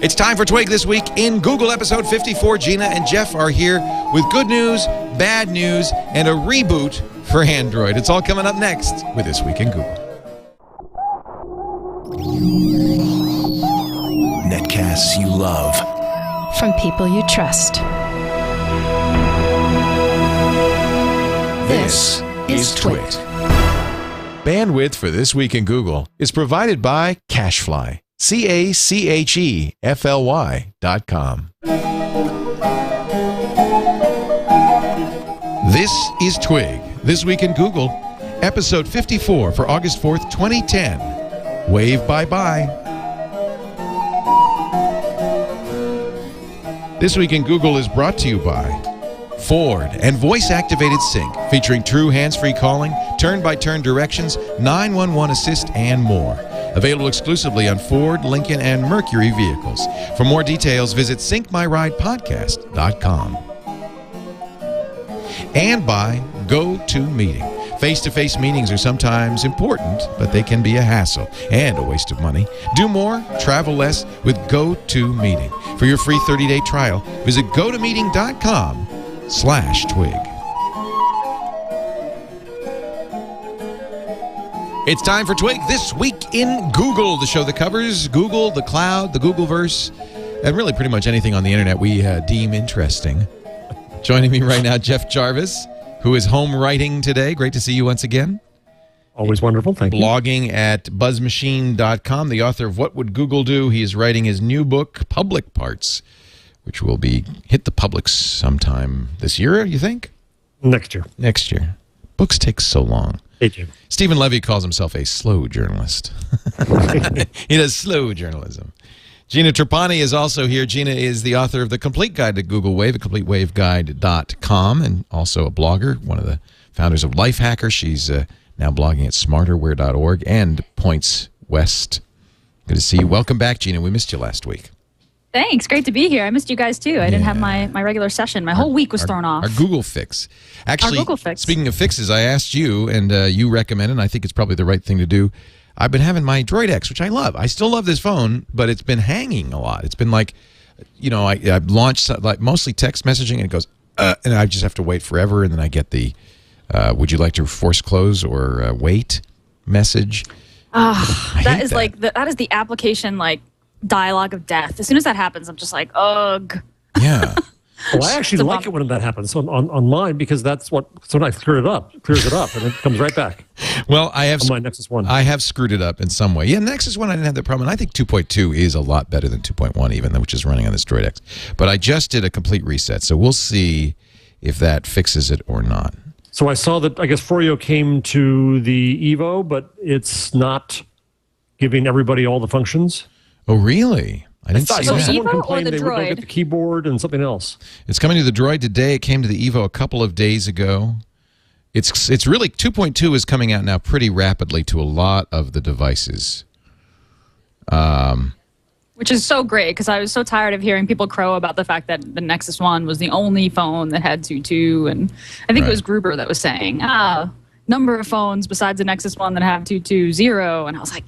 It's time for Twig This Week in Google episode 54. Gina and Jeff are here with good news, bad news, and a reboot for Android. It's all coming up next with This Week in Google. Netcasts you love. From people you trust. This is TWiT. Bandwidth for This Week in Google is provided by Cachefly. Cachefly.com. This is Twig, This Week in Google, episode 54 for August 4th, 2010. Wave bye-bye. This Week in Google is brought to you by Ford and voice-activated sync, featuring true hands-free calling, turn-by-turn directions, 911 assist, and more. Available exclusively on Ford, Lincoln, and Mercury vehicles. For more details, visit syncmyridepodcast.com. And by GoToMeeting. Face-to-face meetings are sometimes important, but they can be a hassle and a waste of money. Do more, travel less with GoToMeeting. For your free 30-day trial, visit gotomeeting.com/twig. It's time for Twig This Week in Google, the show that covers Google, the cloud, the Googleverse, and really pretty much anything on the internet we deem interesting. Joining me right now, Jeff Jarvis, who is home writing today. Great to see you once again. Always wonderful, thank you. Blogging at buzzmachine.com, the author of What Would Google Do? He is writing his new book, Public Parts, which will be hit the public sometime this year, you think? Next year. Next year. Books take so long. They do. Stephen Levy calls himself a slow journalist. He does slow journalism. Gina Trapani is also here. Gina is the author of The Complete Guide to Google Wave at CompleteWaveGuide.com, and also a blogger, one of the founders of Lifehacker. She's now blogging at smarterware.org and Points West. Good to see you. Welcome back, Gina. We missed you last week. Thanks. Great to be here. I missed you guys, too. I didn't have my regular session. My whole week was thrown off. Our Google fix. Actually, our Google fix. Speaking of fixes, I asked you, and you recommended, and I think it's probably the right thing to do. I've been having my Droid X, which I love. I still love this phone, but it's been hanging a lot. It's been like, you know, I've launched like mostly text messaging, and it goes, and I just have to wait forever, and then I get the, would you like to force close or wait message. That is like, that is the application, like, dialogue of death. As soon as that happens, I'm just like, ugh. Yeah. Well, I actually like it when that happens on mine, because that's what sometimes clears it up, and it comes right back. Well, I have on my Nexus 1. I have screwed it up in some way. Yeah, Nexus 1, I didn't have that problem. And I think 2.2 is a lot better than 2.1 even, which is running on this Droid X. But I just did a complete reset, so we'll see if that fixes it or not. So I saw that, I guess, Froyo came to the Evo, but it's giving everybody all the functions. Oh, really? I didn't see that. Someone Evo complained or the they wouldn't Droid? get the keyboard and something else. It's coming to the Droid today. It came to the Evo a couple of days ago. It's really 2.2 is coming out now pretty rapidly to a lot of the devices. Which is so great, because I was so tired of hearing people crow about the fact that the Nexus 1 was the only phone that had 2.2, and I think it was Gruber that was saying, number of phones besides the Nexus 1 that have 2.2.0, and I was like,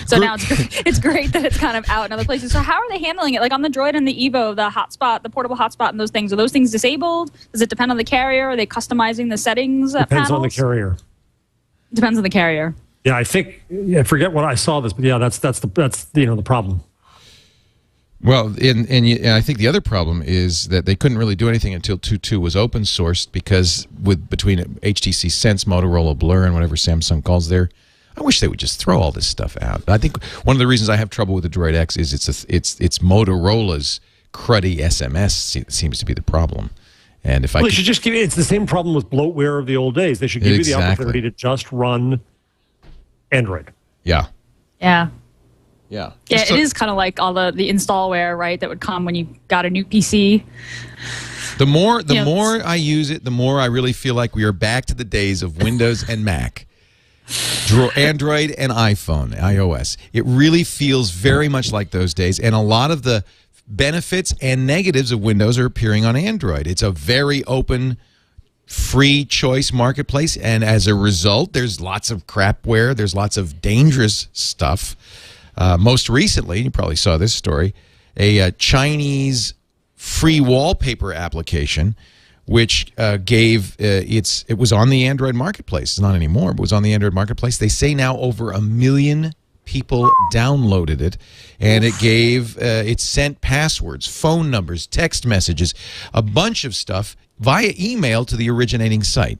So now it's great that it's kind of out in other places. So how are they handling it? Like on the Droid and the Evo, the hotspot, the portable hotspot and those things, are those things disabled? Does it depend on the carrier? Are they customizing the settings? Depends on the carrier. Depends on the carrier. Yeah, I think, I forget what I saw this, but yeah, that's the problem. Well, and I think the other problem is that they couldn't really do anything until 2.2 was open sourced, because between HTC Sense, Motorola Blur, and whatever Samsung calls there, I wish they would just throw all this stuff out. I think one of the reasons I have trouble with the Droid X is it's Motorola's cruddy SMS seems to be the problem. And if they should just give it's the same problem with bloatware of the old days. They should give you the opportunity to just run Android. Yeah. Yeah. Yeah. Yeah, it is kind of like all the installware, right, that would come when you got a new PC. The more I use it, the more I really feel like we are back to the days of Windows and Mac. Android and iOS. It really feels very much like those days, and a lot of the benefits and negatives of Windows are appearing on Android. It's a very open, free choice marketplace, and as a result, there's lots of crapware, there's lots of dangerous stuff. Most recently, you probably saw this story, a Chinese free wallpaper application, which it was on the Android marketplace. It's not anymore, but it was on the Android marketplace. They say now over 1 million people downloaded it, and it sent passwords, phone numbers, text messages, a bunch of stuff via email to the originating site.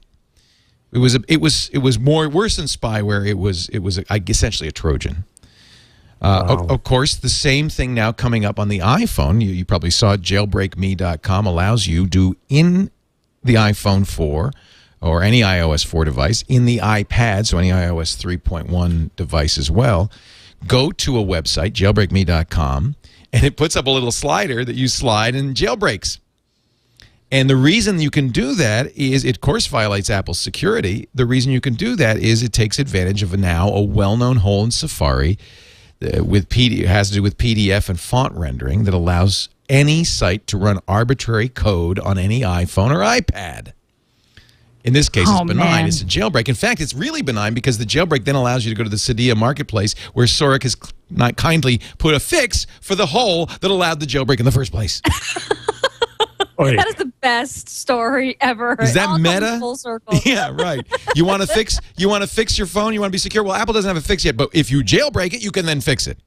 It was worse than spyware. It was essentially a Trojan. Wow. Of course, the same thing now coming up on the iPhone. You probably saw jailbreakme.com allows you to, in the iPhone 4 or any iOS 4 device, in the iPad, so any iOS 3.1 device as well, go to a website, jailbreakme.com, and it puts up a little slider that you slide and jailbreaks. And the reason you can do that is, it of course violates Apple's security. The reason you can do that is it takes advantage of now a well-known hole in Safari it has to do with PDF and font rendering that allows any site to run arbitrary code on any iPhone or iPad. In this case, it's benign. Man. It's a jailbreak. In fact, it's really benign because the jailbreak then allows you to go to the Cydia marketplace, where Sorek has not kindly put a fix for the hole that allowed the jailbreak in the first place. That is the best story ever. Is that meta? Full circle. Yeah, right. You want to fix your phone? You want to be secure? Well, Apple doesn't have a fix yet, but if you jailbreak it, you can then fix it.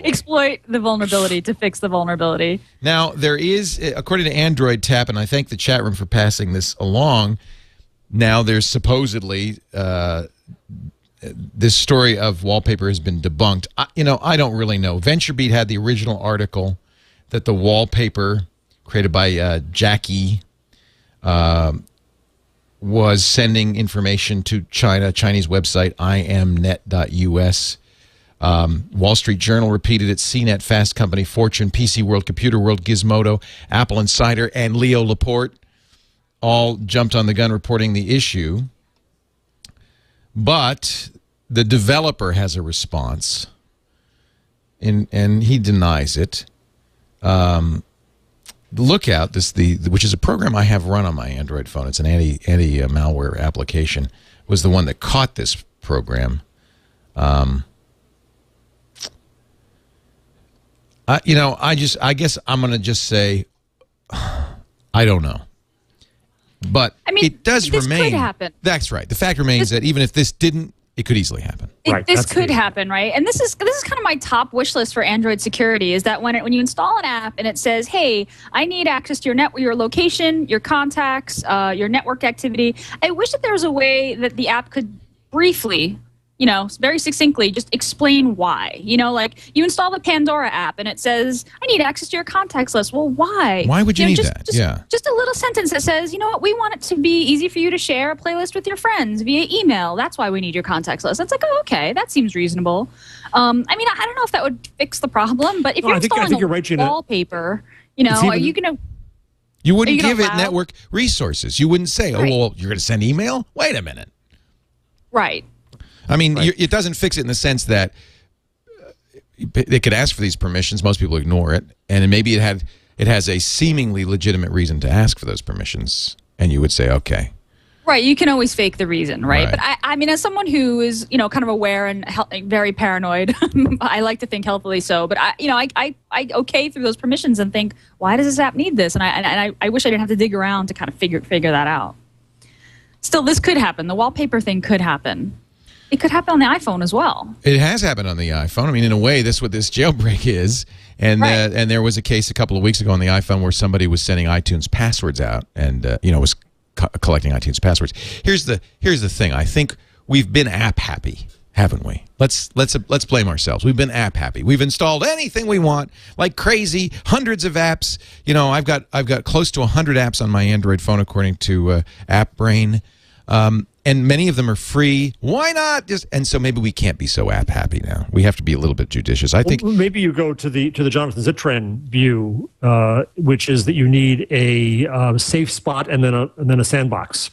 Exploit the vulnerability to fix the vulnerability. Now, there is, according to Android Tap, and I thank the chat room for passing this along, now there's supposedly this story of wallpaper has been debunked. I don't really know. VentureBeat had the original article that the wallpaper created by Jackie was sending information to Chinese website imnet.us. Wall Street Journal repeated it. CNET, Fast Company, Fortune, PC World, Computer World, Gizmodo, Apple Insider, and Leo Laporte all jumped on the gun reporting the issue. But the developer has a response, and he denies it. Lookout, which is a program I have run on my Android phone. It's an anti-malware application. Was the one that caught this program. I guess I'm going to just say, I don't know. But it does remain. This could happen. That's right. The fact remains that even if this didn't, it could easily happen. This could happen, right? And this is kind of my top wish list for Android security, is that when you install an app and it says, hey, I need access to your location, your contacts, your network activity, I wish that there was a way that the app could briefly, very succinctly just explain why. Like you install the Pandora app and it says, I need access to your contacts list. Well, why? Why would you need that? Just a little sentence that says, you know what, we want it to be easy for you to share a playlist with your friends via email. That's why we need your contacts list. It's like, oh, okay, that seems reasonable. I don't know if that would fix the problem, but if you're installing you're right, Gina. wallpaper, are you going to... You wouldn't give it network resources. You wouldn't say, you're going to send email? Wait a minute. Right. I mean, it doesn't fix it in the sense that they could ask for these permissions. Most people ignore it, and maybe it has a seemingly legitimate reason to ask for those permissions, and you would say, okay. Right, you can always fake the reason, right? But I mean, as someone who is, kind of aware and very paranoid, I like to think healthily so. But I okay through those permissions and think, why does this app need this? And I wish I didn't have to dig around to kind of figure that out. Still, this could happen. The wallpaper thing could happen. It could happen on the iPhone as well. It has happened on the iPhone. I mean, in a way, that's what this jailbreak is. And and there was a case a couple of weeks ago on the iPhone where somebody was sending iTunes passwords out and was collecting iTunes passwords. Here's the thing. I think we've been app happy, haven't we? Let's blame ourselves. We've been app happy. We've installed anything we want like crazy, hundreds of apps. I've got close to 100 apps on my Android phone according to AppBrain. And many of them are free. Why not? And so maybe we can't be so app happy now. We have to be a little bit judicious. I think maybe you go to the Jonathan Zittrain view, which is that you need a safe spot and then a sandbox.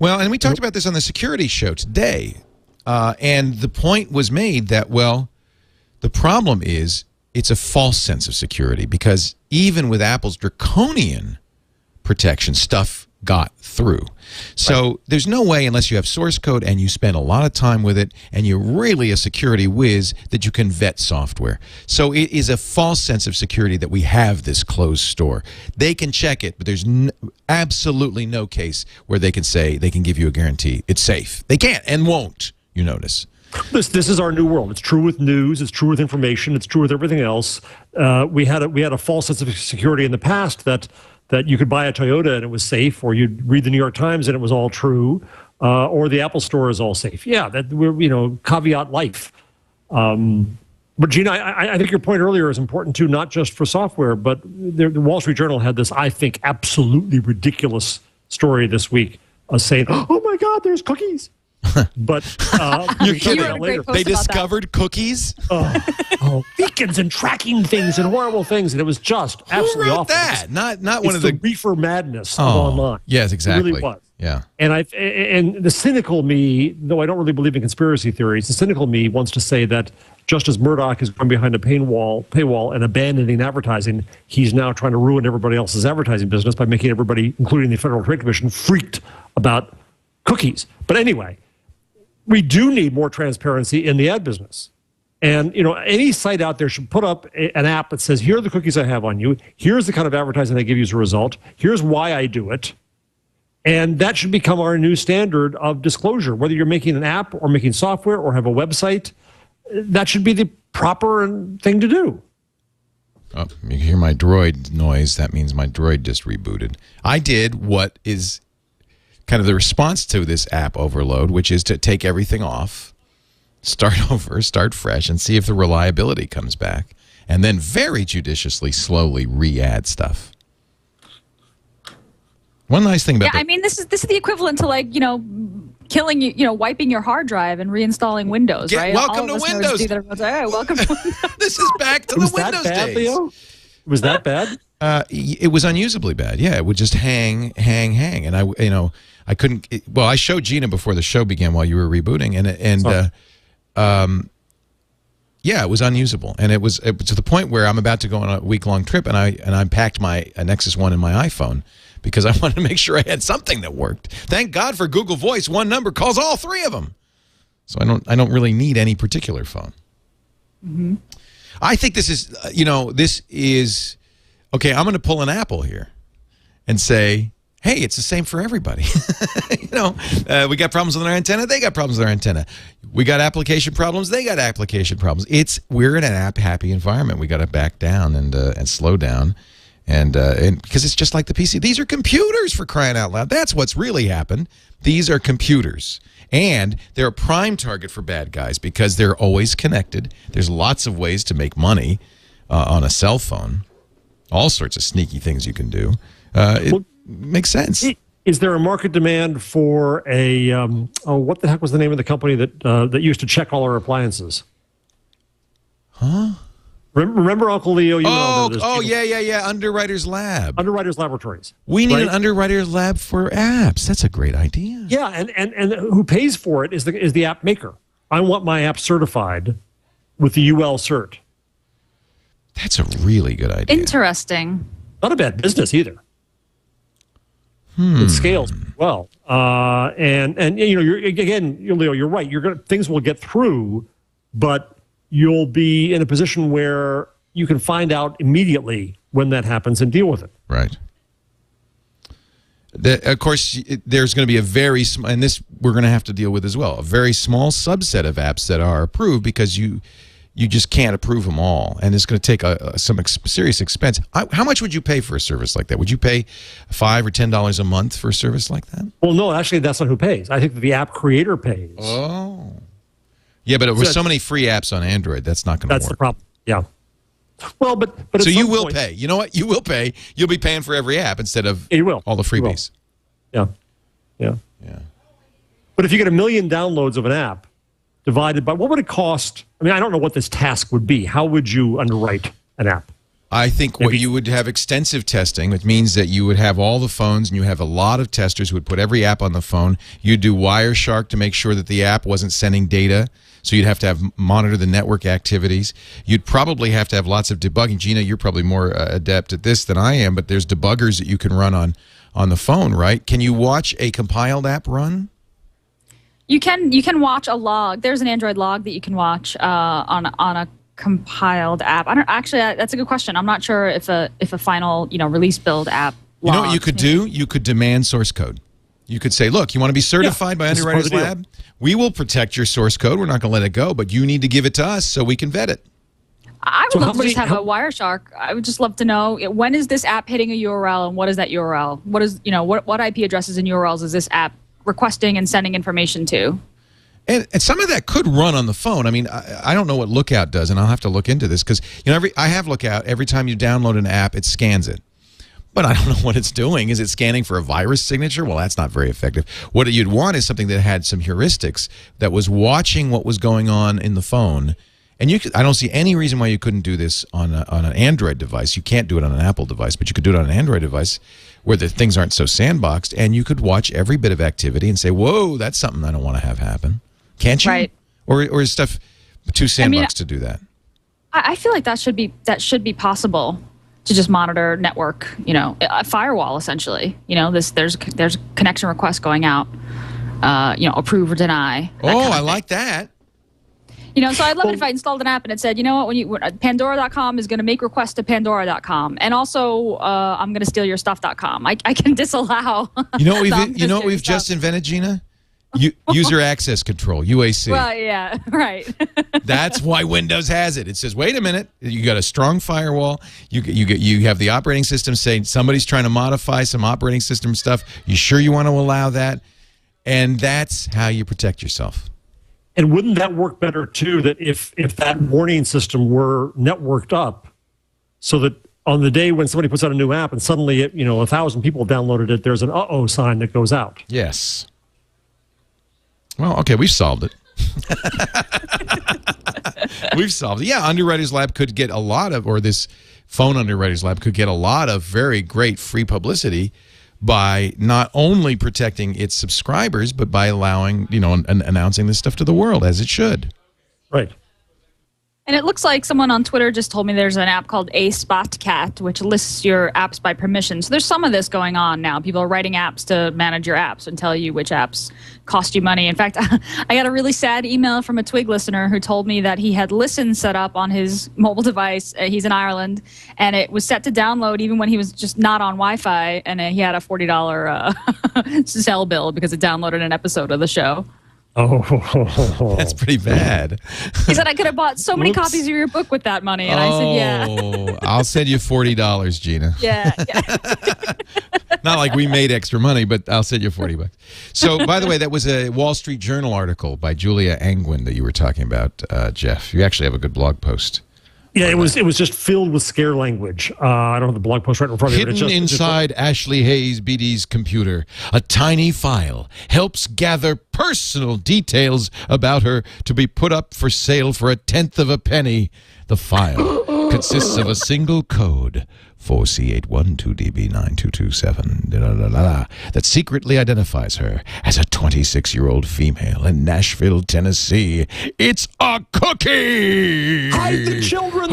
Well, and we talked about this on the security show today, and the point was made that the problem is it's a false sense of security because even with Apple's draconian protection, stuff got through. So there's no way, unless you have source code and you spend a lot of time with it and you're really a security whiz, that you can vet software. So it is a false sense of security that we have this closed store. They can check it, but there's absolutely no case where they can say they can give you a guarantee it's safe. They can't and won't, you notice. This is our new world. It's true with news. It's true with information. It's true with everything else. We had a false sense of security in the past that you could buy a Toyota and it was safe, or you'd read the New York Times and it was all true, or the Apple Store is all safe. Yeah, that we're caveat life. But Gina, I think your point earlier is important too, not just for software, but the Wall Street Journal had this, I think, absolutely ridiculous story this week saying, "Oh my God, there's cookies." But you're kidding. Later. They discovered cookies. Beacons and tracking things and horrible things, and it was just absolutely Who wrote awful. that? Not one of the reefer madness of online. Yes, exactly. It really was. Yeah. And the cynical me, though I don't really believe in conspiracy theories, the cynical me wants to say that just as Murdoch is going behind a paywall and abandoning advertising, he's now trying to ruin everybody else's advertising business by making everybody, including the Federal Trade Commission, freaked about cookies. But anyway, we do need more transparency in the ad business. And, any site out there should put up an app that says, here are the cookies I have on you. Here's the kind of advertising I give you as a result. Here's why I do it. And that should become our new standard of disclosure. Whether you're making an app or making software or have a website, that should be the proper thing to do. Oh, you hear my droid noise. That means my droid just rebooted. I did what is kind of the response to this app overload, which is to take everything off, start over, start fresh, and see if the reliability comes back, and then very judiciously, slowly re-add stuff. One nice thing about this is the equivalent to killing wiping your hard drive and reinstalling Windows, right? Welcome to Windows. Welcome to Windows. This is back to the Windows days. Leo? Was that bad? It was unusably bad. Yeah, it would just hang, and I couldn't. I showed Gina before the show began while you were rebooting, yeah, it was unusable, and it was to the point where I'm about to go on a week-long trip, and I packed my Nexus 1 in my iPhone because I wanted to make sure I had something that worked. Thank God for Google Voice. One number calls all three of them, so I don't really need any particular phone. Mm-hmm. I think this is this is okay. I'm going to pull an Apple here and say, hey, it's the same for everybody. We got problems with our antenna. They got problems with our antenna. We got application problems. They got application problems. We're in an app-happy environment. We got to back down and slow down, and because it's just like the PC. These are computers, for crying out loud. That's what's really happened. These are computers, and they're a prime target for bad guys because they're always connected. There's lots of ways to make money on a cell phone. All sorts of sneaky things you can do. Makes sense. Is there a market demand for a what the heck was the name of the company that used to check all our appliances? Huh? Remember Uncle Leo? Yeah. Underwriters Lab. Underwriters Laboratories. We need an Underwriters Lab for apps. That's a great idea. Yeah, and who pays for it is the app maker. I want my app certified with the UL cert. That's a really good idea. Interesting. Not a bad business either. It scales well, and Leo, you're right. Things will get through, but you'll be in a position where you can find out immediately when that happens and deal with it. Right. Of course, there's going to be a very small, and this we're going to have to deal with as well. A very small subset of apps that are approved because you just can't approve them all, and it's going to take some serious expense. How much would you pay for a service like that? Would you pay $5 or $10 a month for a service like that? Well, no, actually, that's not who pays. I think that the app creator pays. Oh, yeah, but with so many free apps on Android, that's not going to work. That's the problem. Yeah. Well, but so you will pay. You know what? You will pay. You'll be paying for every app instead of all the freebies. Yeah. But if you get 1 million downloads of an app, divided by, what would it cost? I mean, I don't know what this task would be. How would you underwrite an app? I think what you would have extensive testing, which means that you would have all the phones and you have a lot of testers who would put every app on the phone. You'd do Wireshark to make sure that the app wasn't sending data So you'd have to monitor the network activities. You'd probably have to have lots of debugging. Gina, you're probably more adept at this than I am, but there's debuggers that you can run on the phone, right? Can you watch a compiled app run? You can watch a log. There's an Android log that you can watch on a compiled app. I don't actually. That's a good question. I'm not sure if a final release build app. You know what you could do? You could demand source code. You could say, look, you want to be certified by Underwriters Lab? We will protect your source code. We're not going to let it go, but you need to give it to us so we can vet it. I would love to just have a Wireshark. I would just love to know, when is this app hitting a URL, and what is that URL? What is what IP addresses and URLs is this app requesting and sending information to? And some of that could run on the phone. I mean, I don't know what Lookout does, and I'll have to look into this because I have Lookout. Every time you download an app, it scans it. But I don't know what it's doing. Is it scanning for a virus signature? Well, that's not very effective. What you'd want is something that had some heuristics that was watching what was going on in the phone. And I don't see any reason why you couldn't do this on an Android device. You can't do it on an Apple device, but you could do it on an Android device where the things aren't so sandboxed, and you could watch every bit of activity and say, whoa, that's something I don't want to have happen. Can't you? Right. Or is stuff too sandboxed to do that? I feel like that should be possible. To just monitor network, a firewall essentially. There's connection requests going out, approve or deny. I like that. So I'd love it if I installed an app and it said, Pandora.com is going to make requests to Pandora.com, and also I'm going to steal your stuff.com. I can disallow. You know what we've just invented, Gina? User access control, UAC. Well, yeah, right. That's why Windows has it. It says, wait a minute, you got a strong firewall. You have the operating system saying somebody's trying to modify some operating system stuff. You sure you want to allow that? And that's how you protect yourself. And wouldn't that work better too? That if that warning system were networked up, so that on the day when somebody puts out a new app and suddenly 1,000 people downloaded it, there's an uh-oh sign that goes out. Yes. Well, okay, we've solved it. We've solved it. Yeah, Underwriters Lab could get a lot of, or this phone Underwriters Lab could get a lot of very great free publicity by not only protecting its subscribers, but by allowing, announcing this stuff to the world, as it should. Right. And it looks like someone on Twitter just told me there's an app called A Spot Cat, which lists your apps by permission. So there's some of this going on now. People are writing apps to manage your apps and tell you which apps cost you money. In fact, I got a really sad email from a Twig listener who told me that he had Listen set up on his mobile device. He's in Ireland, and it was set to download even when he was just not on Wi-Fi, and he had a $40 cell bill because it downloaded an episode of the show. Oh, that's pretty bad. He said, I could have bought so many copies of your book with that money. And I said, yeah. I'll send you $40, Gina. Yeah. Not like we made extra money, but I'll send you $40. So, by the way, that was a Wall Street Journal article by Julia Angwin that you were talking about, Jeff. You actually have a good blog post. Yeah, it was just filled with scare language. I don't have the blog post right in front of me. Hidden inside Ashley Hayes BD's computer, a tiny file helps gather personal details about her to be put up for sale for 1/10 of a penny. The file consists of a single code, 4C812DB9227, that secretly identifies her as a 26-year-old female in Nashville, Tennessee. It's a cookie! Hide the children!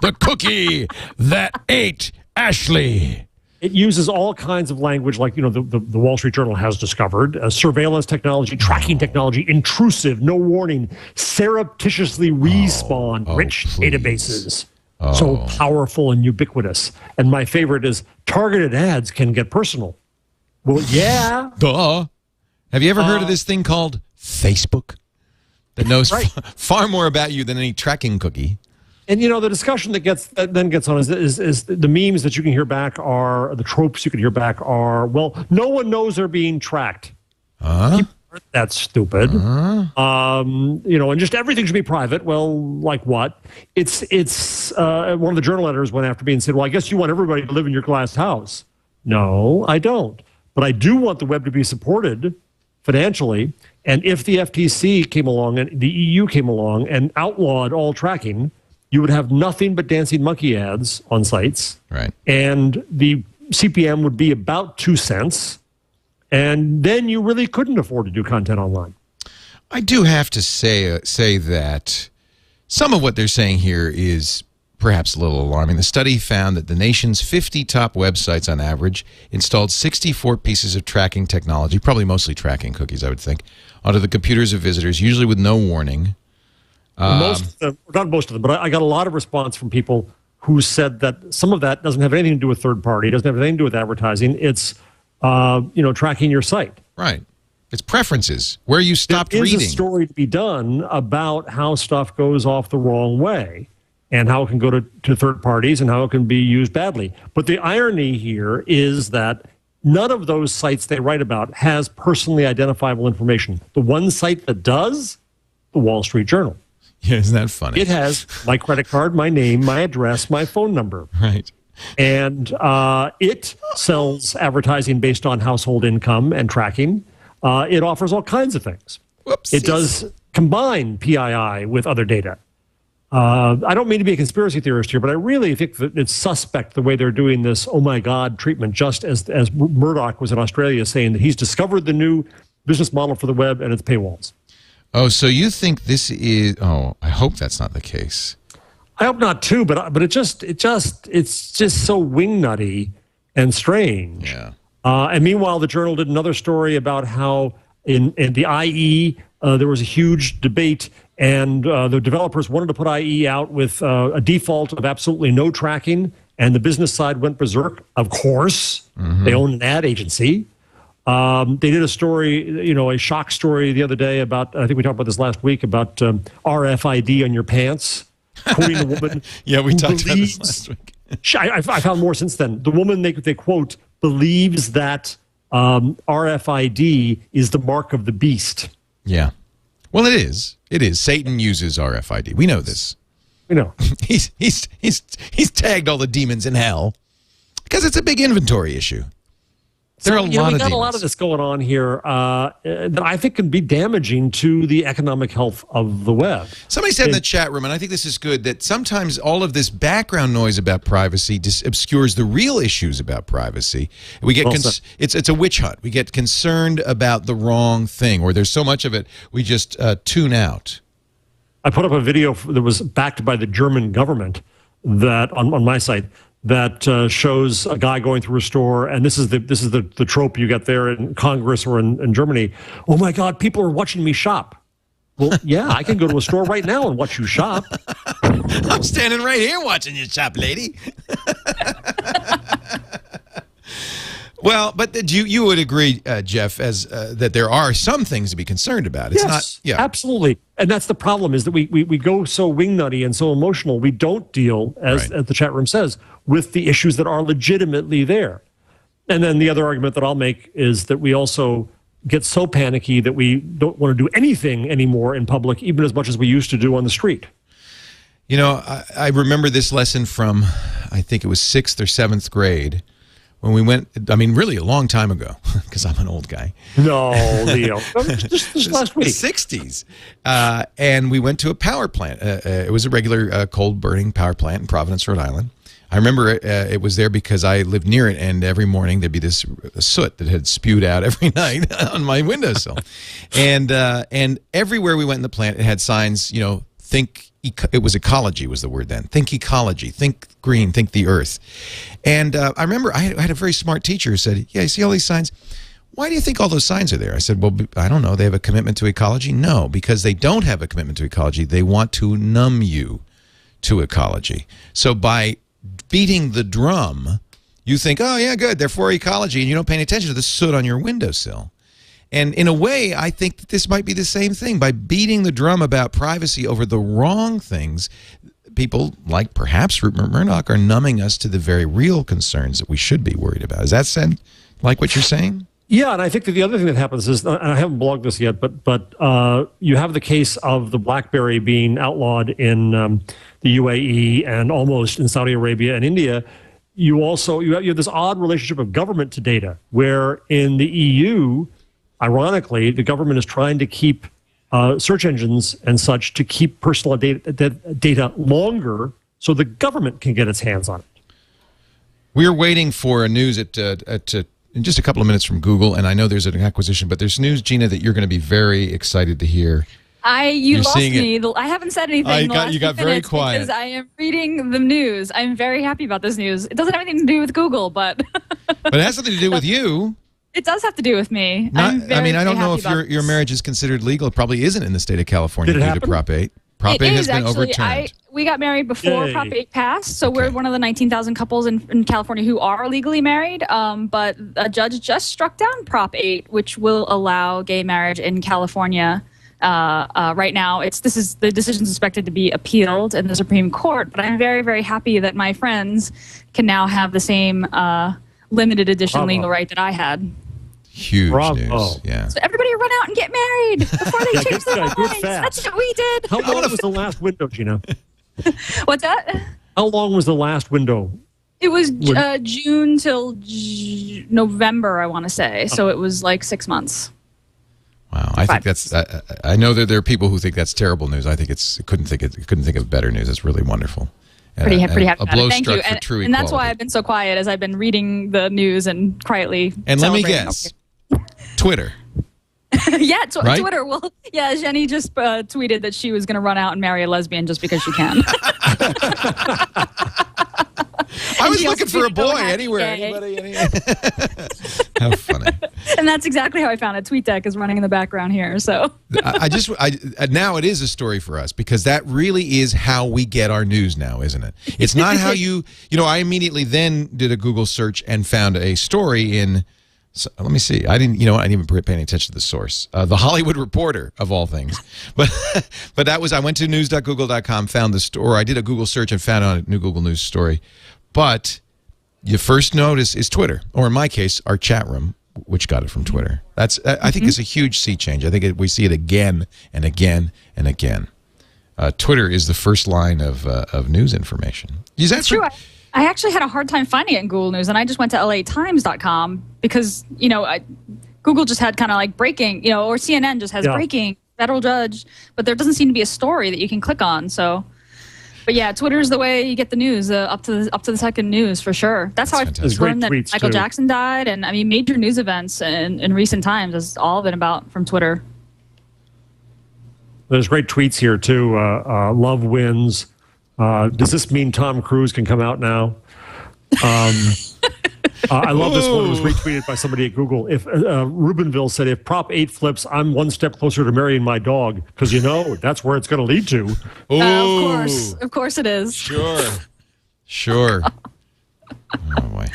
The cookie that ate Ashley. It uses all kinds of language like, the Wall Street Journal has discovered, surveillance technology, tracking technology, intrusive, no warning, surreptitiously respawn, rich databases. So powerful and ubiquitous. And my favorite is targeted ads can get personal. Well, yeah. Duh. Have you ever heard of this thing called Facebook? That knows far more about you than any tracking cookie. And the discussion that then gets on is the memes that you can hear back are, the tropes you can hear back are, well, no one knows they're being tracked. That's stupid. And just everything should be private. Well, like what? It's one of the journal editors went after me and said, well, I guess you want everybody to live in your glass house. No, I don't. But I do want the web to be supported financially. And if the FTC came along and the EU came along and outlawed all tracking, you would have nothing but dancing monkey ads on sites. Right. And the CPM would be about 2 cents. And then you really couldn't afford to do content online. I do have to say that some of what they're saying here is perhaps a little alarming. The study found that the nation's 50 top websites on average installed 64 pieces of tracking technology, probably mostly tracking cookies, I would think, onto the computers of visitors, usually with no warning. Most of them, not most of them, but I got a lot of response from people who said that some of that doesn't have anything to do with third party, doesn't have anything to do with advertising. It's tracking your site. Right. It's preferences, where you stopped reading. There is a story to be done about how stuff goes off the wrong way and how it can go to third parties and how it can be used badly. But the irony here is that none of those sites they write about has personally identifiable information. The one site that does, the Wall Street Journal. Yeah, isn't that funny? It has my credit card, my name, my address, my phone number. Right. And it sells advertising based on household income and tracking. It offers all kinds of things. Whoopsies. It does combine PII with other data. I don't mean to be a conspiracy theorist here, but I really think that it's suspect the way they're doing this oh my God treatment, just as Murdoch was in Australia saying that he's discovered the new business model for the web and its paywalls. Oh, so you think this is... Oh, I hope that's not the case. I hope not too, but it's just so wingnutty and strange. Yeah. And meanwhile, the Journal did another story about how in the IE there was a huge debate, and the developers wanted to put IE out with a default of absolutely no tracking, and the business side went berserk. Of course, they own an ad agency. They did a story, a shock story the other day about, I think we talked about this last week, about RFID on your pants. Quoting a woman. Yeah, we talked about this last week. I found more since then. The woman they quote believes that RFID is the mark of the beast. Yeah. Well, it is. It is. Satan uses RFID. We know this. We know. he's tagged all the demons in hell because it's a big inventory issue. There are a lot of demons. We got a lot of this going on here that I think can be damaging to the economic health of the web. Somebody said in the chat room, and I think this is good, that sometimes all of this background noise about privacy obscures the real issues about privacy. We get it's a witch hunt. We get concerned about the wrong thing, or there's so much of it we just tune out. I put up a video that was backed by the German government that on my site. That shows a guy going through a store, and this is the trope you get there in Congress or in Germany. Oh my God, people are watching me shop. Well, yeah, I can go to a store right now and watch you shop. I'm standing right here watching you shop, lady. Well, but you would agree, Jeff, as that there are some things to be concerned about. It's not, yeah, absolutely, and that's the problem: is that we go so wingnutty and so emotional. We don't deal, as the chat room says, with the issues that are legitimately there. And then the other argument that I'll make is that we also get so panicky that we don't want to do anything anymore in public, even as much as we used to do on the street. You know, I remember this lesson from, I think it was 6th or 7th grade. When we went, I mean, really a long time ago, because I'm an old guy. No, Leo. Just last week. The 60s. And we went to a power plant. It was a regular coal-burning power plant in Providence, Rhode Island. I remember it was there because I lived near it, and every morning there'd be this soot that had spewed out every night on my windowsill. And everywhere we went in the plant, it had signs, it was ecology was the word then. Think ecology, think green, think the earth. And I remember I had a very smart teacher who said, yeah, you see all these signs? Why do you think all those signs are there? I said, well, I don't know. They have a commitment to ecology? No, because they don't have a commitment to ecology. They want to numb you to ecology. So by beating the drum, you think, oh, yeah, good, they're for ecology, and you don't pay any attention to the soot on your windowsill. And in a way, I think that this might be the same thing. By beating the drum about privacy over the wrong things, people like perhaps Rupert Murdoch are numbing us to the very real concerns that we should be worried about. Is that said like what you're saying? Yeah, and I think that the other thing that happens is, and I haven't blogged this yet, but you have the case of the BlackBerry being outlawed in the UAE and almost in Saudi Arabia and India. You have this odd relationship of government to data, where in the EU, ironically, the government is trying to keep search engines and such to keep personal data longer so the government can get its hands on it. We're waiting for a news at in just a couple of minutes from Google, and I know there's an acquisition, but there's news, Gina, that you're going to be very excited to hear. You lost me. I haven't said anything. You got very quiet because I am reading the news. I'm very happy about this news. It doesn't have anything to do with Google, but but it has something to do with you. It does have to do with me. I don't know if your marriage is considered legal. It probably isn't in the state of California due to Prop 8. Prop 8 has been overturned. We got married before Prop 8 passed, so we're one of the 19,000 couples in California who are legally married. But a judge just struck down Prop 8, which will allow gay marriage in California. Right now, the decision's expected to be appealed in the Supreme Court. But I'm very, very happy that my friends can now have the same limited edition legal right that I had. Huge news. Yeah. So everybody run out and get married before they change their minds. That's what we did. How long was the last window, Gina? What's that? How long was the last window? It was June till November, I want to say. So it was like 6 months. Wow, I think that's. I know that there are people who think that's terrible news. I think couldn't think of better news. It's really wonderful. Pretty happy a blow Thank struck you. for true and that's why I've been so quiet, as I've been reading the news and quietly. And let me guess, Twitter. Yeah, right? Twitter. Well, yeah, Jenny just tweeted that she was going to run out and marry a lesbian just because she can. I was looking for a boy anywhere. Anybody? How funny. And that's exactly how I found it. TweetDeck is running in the background here. So now it is a story for us, because that really is how we get our news now, isn't it? It's not how I immediately then did a Google search and found a story in. So, let me see. I didn't even pay any attention to the source. The Hollywood Reporter, of all things. But that was, I went to news.google.com, found the story. I did a Google search and found a new Google News story. But your first notice is Twitter, or in my case, our chat room, which got it from Twitter. That's I think it's a huge sea change. I think we see it again and again and again. Twitter is the first line of news information. Is that true? I actually had a hard time finding it in Google News, and I just went to latimes.com because, Google just had kind of like breaking, or CNN just has breaking, federal judge, but there doesn't seem to be a story that you can click on. So, but yeah, Twitter's the way you get the news, up to the second news for sure. That's how I learned that Michael Jackson died, and I mean, major news events in recent times has all been from Twitter. There's great tweets here too. Love wins. Does this mean Tom Cruise can come out now? I love this one. It was retweeted by somebody at Google. If Rubinville said, if Prop 8 flips, I'm one step closer to marrying my dog, because that's where it's going to lead to. Of course it is. Sure. Oh boy.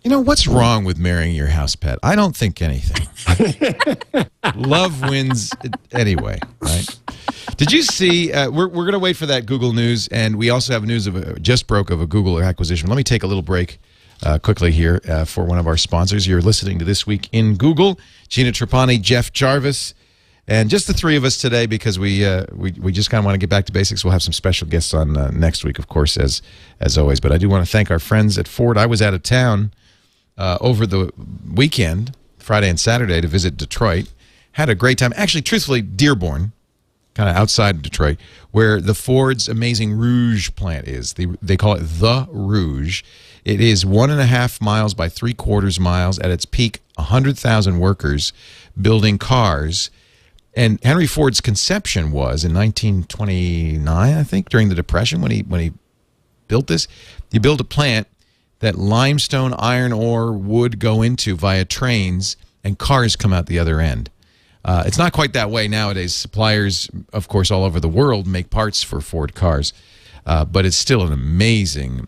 What's wrong with marrying your house pet? I don't think anything. Love wins anyway, right? Did you see, we're going to wait for that Google news, and we also have news just broke of a Google acquisition. Let me take a little break quickly here for one of our sponsors. You're listening to This Week in Google. Gina Trapani, Jeff Jarvis, and just the three of us today, because we just kind of want to get back to basics. We'll have some special guests on next week, of course, as always. But I do want to thank our friends at Ford. I was out of town over the weekend, Friday and Saturday, to visit Detroit. Had a great time. Actually, truthfully, Dearborn, kind of outside of Detroit, where the Ford's amazing Rouge plant is. They call it the Rouge. It is 1.5 miles by 3/4 miles. At its peak, 100,000 workers building cars. And Henry Ford's conception was in 1929, I think, during the Depression, when he built this. He built a plant that limestone, iron ore would go into via trains, and cars come out the other end. It's not quite that way nowadays. Suppliers, of course, all over the world make parts for Ford cars, but it's still an amazing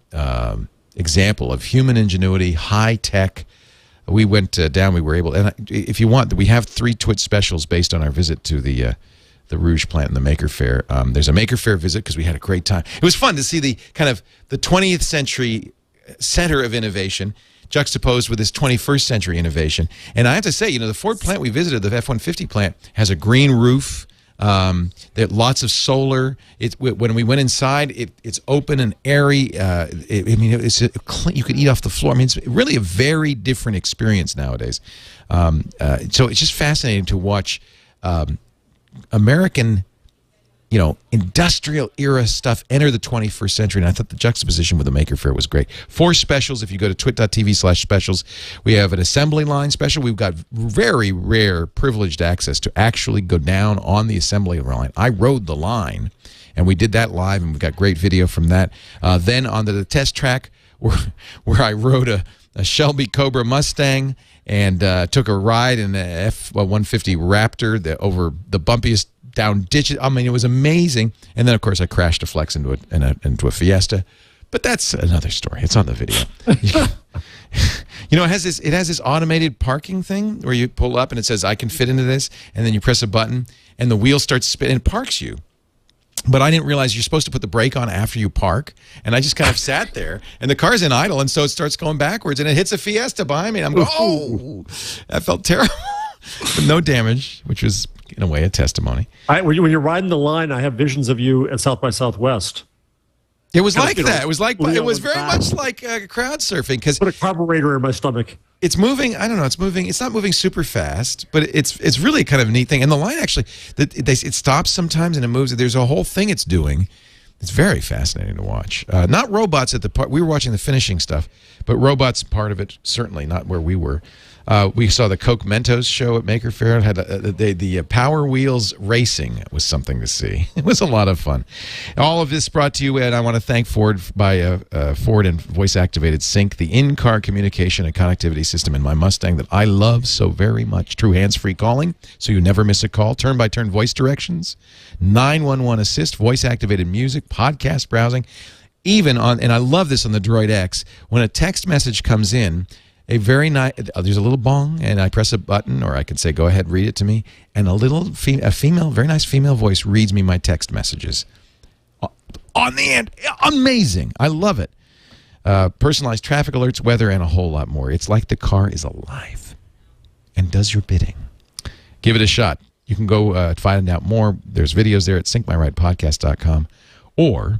example of human ingenuity, high tech. We went down. We were able, and if you want, we have 3 TWiT specials based on our visit to the Rouge plant and the Maker Faire. There's a Maker Faire visit because we had a great time. It was fun to see the 20th century center of innovation juxtaposed with this 21st century innovation. And I have to say, the Ford plant we visited, the F-150 plant, has a green roof. There lots of solar. When we went inside, it's open and airy. You could eat off the floor. I mean, it's really a very different experience nowadays. So it's just fascinating to watch American industrial era stuff enter the 21st century. And I thought the juxtaposition with the Maker Faire was great. 4 specials. If you go to twit.tv/specials, we have an assembly line special. We've got very rare privileged access to actually go down on the assembly line. I rode the line, and we did that live, and we've got great video from that. Then onto the test track where I rode a Shelby Cobra Mustang and took a ride in a F-150 Raptor over the bumpiest down ditches. I mean, it was amazing. And then, of course, I crashed a Flex into a Fiesta. But that's another story. It's on the video. It has this automated parking thing where you pull up and it says, I can fit into this. And then you press a button and the wheel starts spinning and parks you. But I didn't realize you're supposed to put the brake on after you park. And I just kind of sat there. And the car's in idle. And so it starts going backwards. And it hits a Fiesta behind me. And I'm going, oh, that felt terrible. But no damage, which was, in a way, a testimony. When you're riding the line, I have visions of you at South by Southwest. It was like that. It was very much like crowd surfing because put a carburetor in my stomach. It's moving. I don't know. It's moving. It's not moving super fast, but it's really kind of a neat thing. And the line actually, it stops sometimes and it moves. There's a whole thing it's doing. It's very fascinating to watch. Not robots at the part. We were watching the finishing stuff, but robots part of it. Certainly not where we were. We saw the Coke Mentos show at Maker Faire. It had the Power Wheels racing. It was something to see. It was a lot of fun. All of this brought to you, and I want to thank Ford by Ford and voice-activated sync, the in-car communication and connectivity system in my Mustang that I love so very much. True hands-free calling, so you never miss a call. Turn-by-turn voice directions, 911 assist, voice-activated music, podcast browsing, even on, and I love this on the Droid X, when a text message comes in, a very nice, there's a little bong, and I press a button, or I can say, go ahead, read it to me, and a female, very nice female voice reads me my text messages. On the end, amazing. I love it. Personalized traffic alerts, weather, and a whole lot more. It's like the car is alive and does your bidding. Give it a shot. You can go find out more. There's videos there at syncmyrightpodcast.com, or,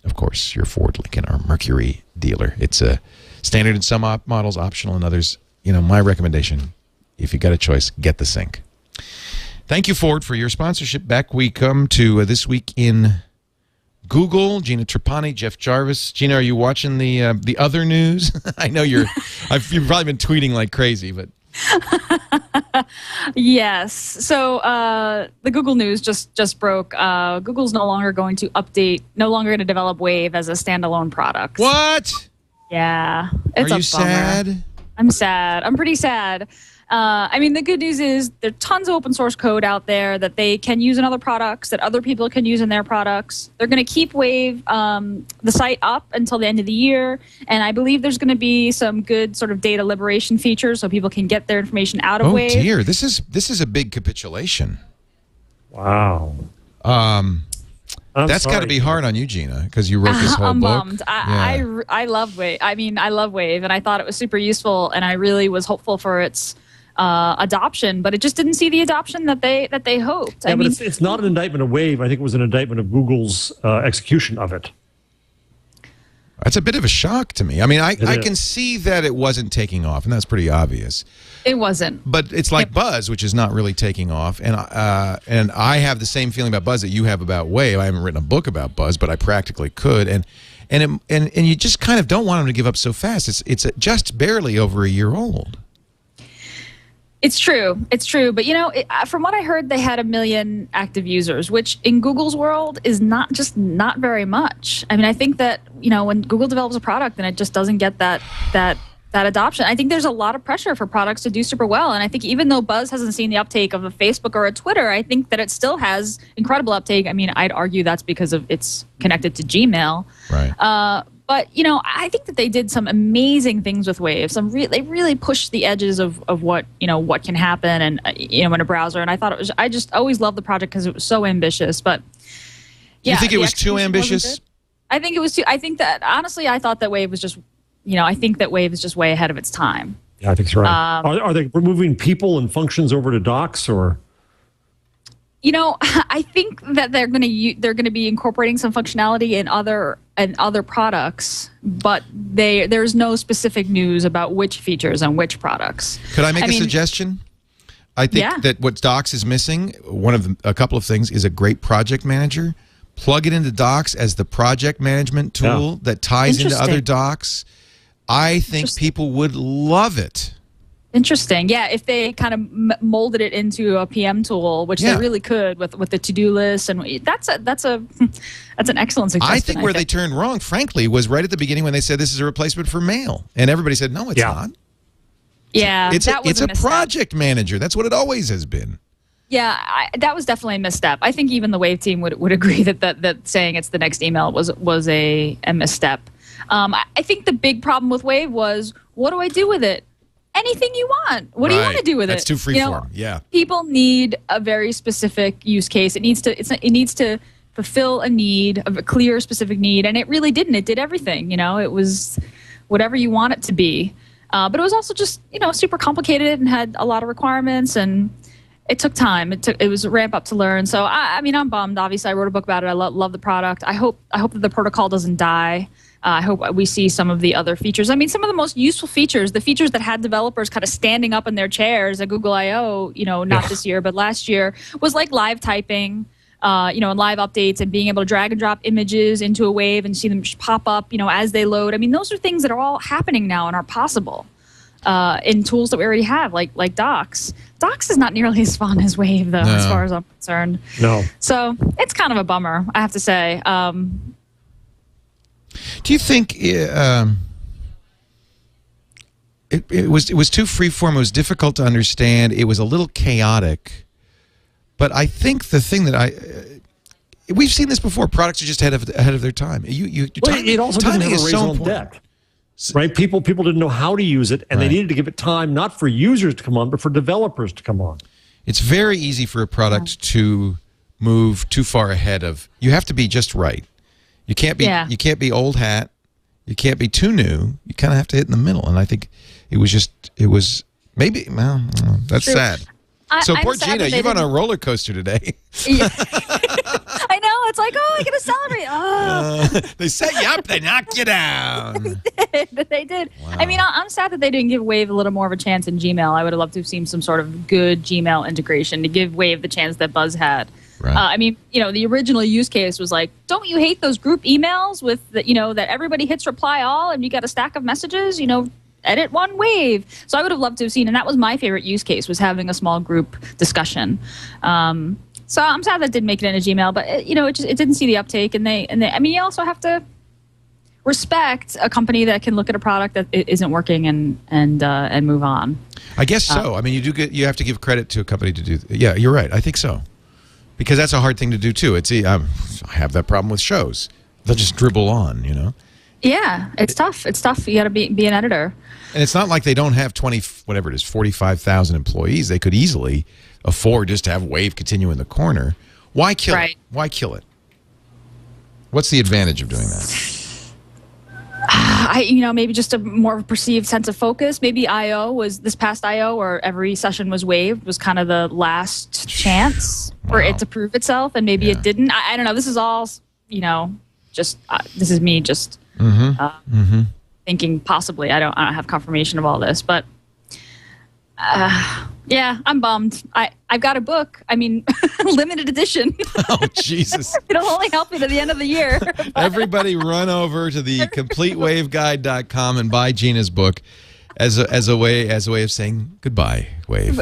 of course, your Ford, Lincoln, or Mercury dealer. It's a standard in some models, optional in others. My recommendation, if you got a choice, get the Sync. Thank you, Ford, for your sponsorship. Back we come to This Week in Google. Gina Trapani, Jeff Jarvis. Gina, are you watching the other news? I know you've probably been tweeting like crazy, but... Yes. So the Google news just broke. Google's no longer going to develop Wave as a standalone product. What? Yeah, it's a bummer. Sad? I'm sad. I'm pretty sad. I mean, the good news is there's tons of open source code out there that they can use in other products, that other people can use in their products. They're going to keep Wave, the site up until the end of the year, and I believe there's going to be some good sort of data liberation features so people can get their information out of Wave. Oh dear, this is a big capitulation. Wow. That's got to be hard on you, Gina, because you wrote this whole I'm book. bummed. I love Wave. I mean, I love Wave, and I thought it was super useful, and I really was hopeful for its adoption, but it just didn't see the adoption that they hoped. Yeah, but it's not an indictment of Wave. I think it was an indictment of Google's execution of it. That's a bit of a shock to me. I mean, I can see that it wasn't taking off, and that's pretty obvious. It wasn't. But it's like Buzz, which is not really taking off. And I have the same feeling about Buzz that you have about Wave. I haven't written a book about Buzz, but I practically could. And you just kind of don't want them to give up so fast. It's just barely over a year old. It's true. It's true. But, from what I heard, they had 1 million active users, which in Google's world is not very much. I mean, I think that, when Google develops a product and it just doesn't get that adoption, I think there's a lot of pressure for products to do super well. And I think even though Buzz hasn't seen the uptake of a Facebook or a Twitter, I think that it still has incredible uptake. I mean, I'd argue that's because of it's connected to Gmail. Right. But, I think that they did some amazing things with Wave. They really pushed the edges of what, what can happen and, in a browser. And I thought I just always loved the project because it was so ambitious. But, yeah. You think it was too ambitious? I think it was too. I think that, honestly, I thought that Wave was just, I think that Wave is just way ahead of its time. Yeah, I think so. Right. Are they removing people and functions over to docs or? I think that they're going to be incorporating some functionality in other products, but there's no specific news about which features on which products. Could I make a suggestion? I think Yeah. that what Docs is missing, a couple of things, is a great project manager. Plug it into Docs as the project management tool that ties into other Interesting. docs. I think people would love it. Interesting. Yeah, if they kind of molded it into a PM tool, which they really could with the to-do list, and that's an excellent suggestion. I think where they turned wrong, frankly, was right at the beginning when they said this is a replacement for mail, and everybody said no, it's not. Yeah, It's that a project manager. That's what it always has been. Yeah, that was definitely a misstep. I think even the Wave team would agree that saying it's the next email was a misstep. I think the big problem with Wave was, what do I do with it? Anything you want. What do you want to do with That's it? too freeform. Yeah. People need a very specific use case. It needs to fulfill a need, a clear, specific need, and it really didn't. It did everything. It was whatever you want it to be. But it was also just super complicated and had a lot of requirements, and it took time. It was a ramp up to learn. So I mean, I'm bummed. Obviously, I wrote a book about it. I love the product. I hope that the protocol doesn't die. I hope we see some of the other features. I mean, some of the most useful features, the features that had developers kind of standing up in their chairs at Google I/O, not this year, but last year, was like live typing, and live updates and being able to drag and drop images into a Wave and see them pop up, as they load. I mean, those are things that are all happening now and are possible in tools that we already have, like Docs. Docs is not nearly as fun as Wave, though, as far as I'm concerned. No. So it's kind of a bummer, I have to say. Do you think it was too freeform? It was difficult to understand. It was a little chaotic. But I think the thing that we've seen this before. Products are just ahead of their time. It also doesn't have a raison d'etre. Right? People didn't know how to use it, and they needed to give it time, not for users to come on, but for developers to come on. It's very easy for a product to move too far ahead of. You have to be just right. You can't be old hat. You can't be too new. You kind of have to hit in the middle. And I think it was maybe, well, that's True. sad. So I'm poor sad Gina, that they you're on a didn't- roller coaster today. Yeah. I know. It's like, I get to celebrate. Oh. They set you up, they knocked you down. They did. Wow. I mean, I'm sad that they didn't give Wave a little more of a chance in Gmail. I would have loved to have seen some sort of good Gmail integration to give Wave the chance that Buzz had. Right. I mean, the original use case was like, don't you hate those group emails with that everybody hits reply all and you got a stack of messages, edit one Wave. So I would have loved to have seen, and that was my favorite use case, was having a small group discussion. So I'm sad that didn't make it into Gmail, but it didn't see the uptake, and they I mean, you also have to respect a company that can look at a product that isn't working and move on. I guess so. I mean, you have to give credit to a company to do. Yeah, you're right. I think so, because that's a hard thing to do too. I have that problem with shows; they'll just dribble on, Yeah, it's tough. It's tough. You got to be an editor. And it's not like they don't have 45,000 employees. They could easily afford just to have Wave continue in the corner. Why kill it? Why kill it? What's the advantage of doing that? Maybe just a more perceived sense of focus. Maybe this past I/O, where every session was Wave, was kind of the last chance for it to prove itself, and maybe it didn't. I don't know. This is all, just this is me just thinking possibly. I don't have confirmation of all this, but yeah, I'm bummed. I've got a book. I mean, limited edition. Oh, Jesus. It'll only help me to the end of the year. Everybody run over to the CompleteWaveGuide.com and buy Gina's book as a way of saying goodbye, Wave.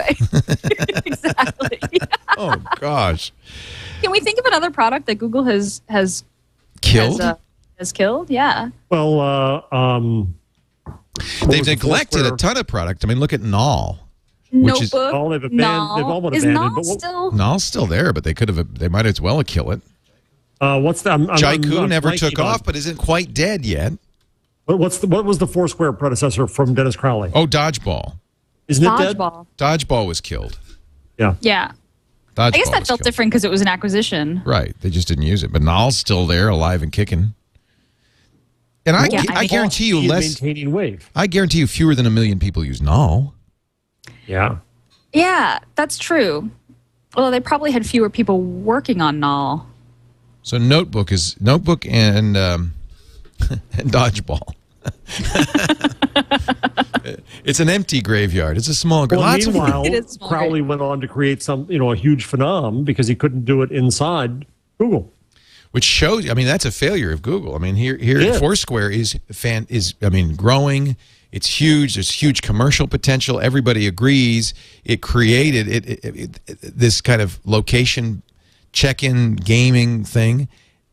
Exactly. Oh, gosh. Can we think of another product that Google has killed? Has killed? Yeah. Well, they've neglected a ton of product. I mean, look at Null. Notebook. They've all been Is abandoned. Null still? Null's still there, but they might as well kill it. What's the? Jaiku never took off, but isn't quite dead yet. What was the Foursquare predecessor from Dennis Crowley? Oh, Dodgeball. Isn't it dead? Dodgeball was killed. Yeah. Yeah. Dodgeball I guess that felt killed. different because it was an acquisition. Right. They just didn't use it. But Null's still there, alive and kicking. And I guarantee you maintaining Wave. I guarantee you fewer than 1 million people use Null. Yeah. Yeah, that's true. Although they probably had fewer people working on Null. So Notebook and Dodgeball. It's an empty graveyard. It's a small graveyard. Well, meanwhile, small Crowley went on to create a huge phenom because he couldn't do it inside Google. Which shows, I mean, that's a failure of Google. I mean, here Foursquare is growing. It's huge. There's huge commercial potential. Everybody agrees. It created this kind of location check-in gaming thing.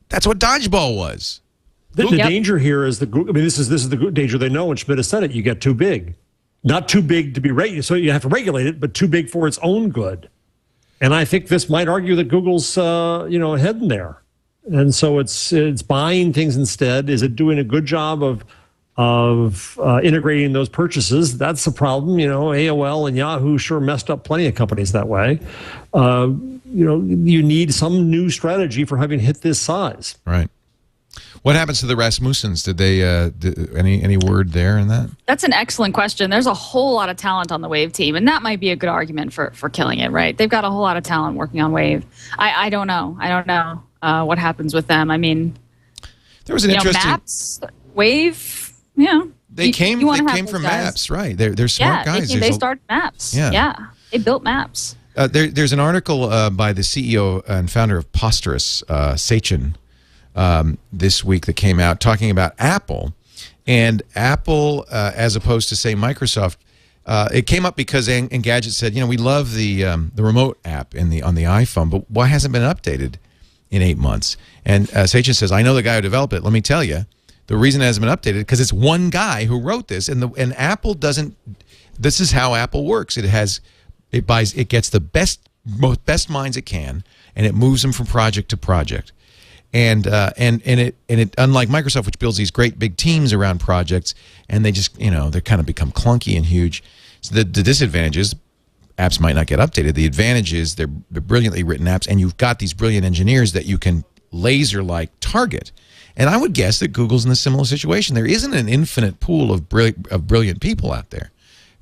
That's what Dodgeball was. The danger here is this is the danger they know, and Schmidt has said it. You get too big, not too big to be regulated, so you have to regulate it, but too big for its own good. And I think this might argue that Google's heading there, and so it's buying things instead. Is it doing a good job of integrating those purchases? That's the problem. AOL and Yahoo sure messed up plenty of companies that way. You need some new strategy for having hit this size. Right. What happens to the Rasmussens? Did they any word there in that? That's an excellent question. There's a whole lot of talent on the Wave team, and that might be a good argument for killing it, right? They've got a whole lot of talent working on Wave. I don't know. I don't know what happens with them. I mean, there was an interesting Maps, Wave. They came from Maps, right? They're smart guys. They started Maps. Yeah, they built Maps. There's an article by the CEO and founder of Posterous, Sachin, this week that came out talking about Apple. And Apple, as opposed to, say, Microsoft, it came up because Engadget said, we love the remote app on the iPhone, but why hasn't it been updated in 8 months? And Sachin says, I know the guy who developed it. Let me tell you, the reason it hasn't been updated because it's one guy who wrote this, and Apple doesn't. This is how Apple works. It gets the best minds it can, and it moves them from project to project. And it unlike Microsoft, which builds these great big teams around projects, and they just they kind of become clunky and huge. So the disadvantage is apps might not get updated. The advantage is they're brilliantly written apps, and you've got these brilliant engineers that you can laser-like target. And I would guess that Google's in a similar situation. There isn't an infinite pool of brilliant people out there.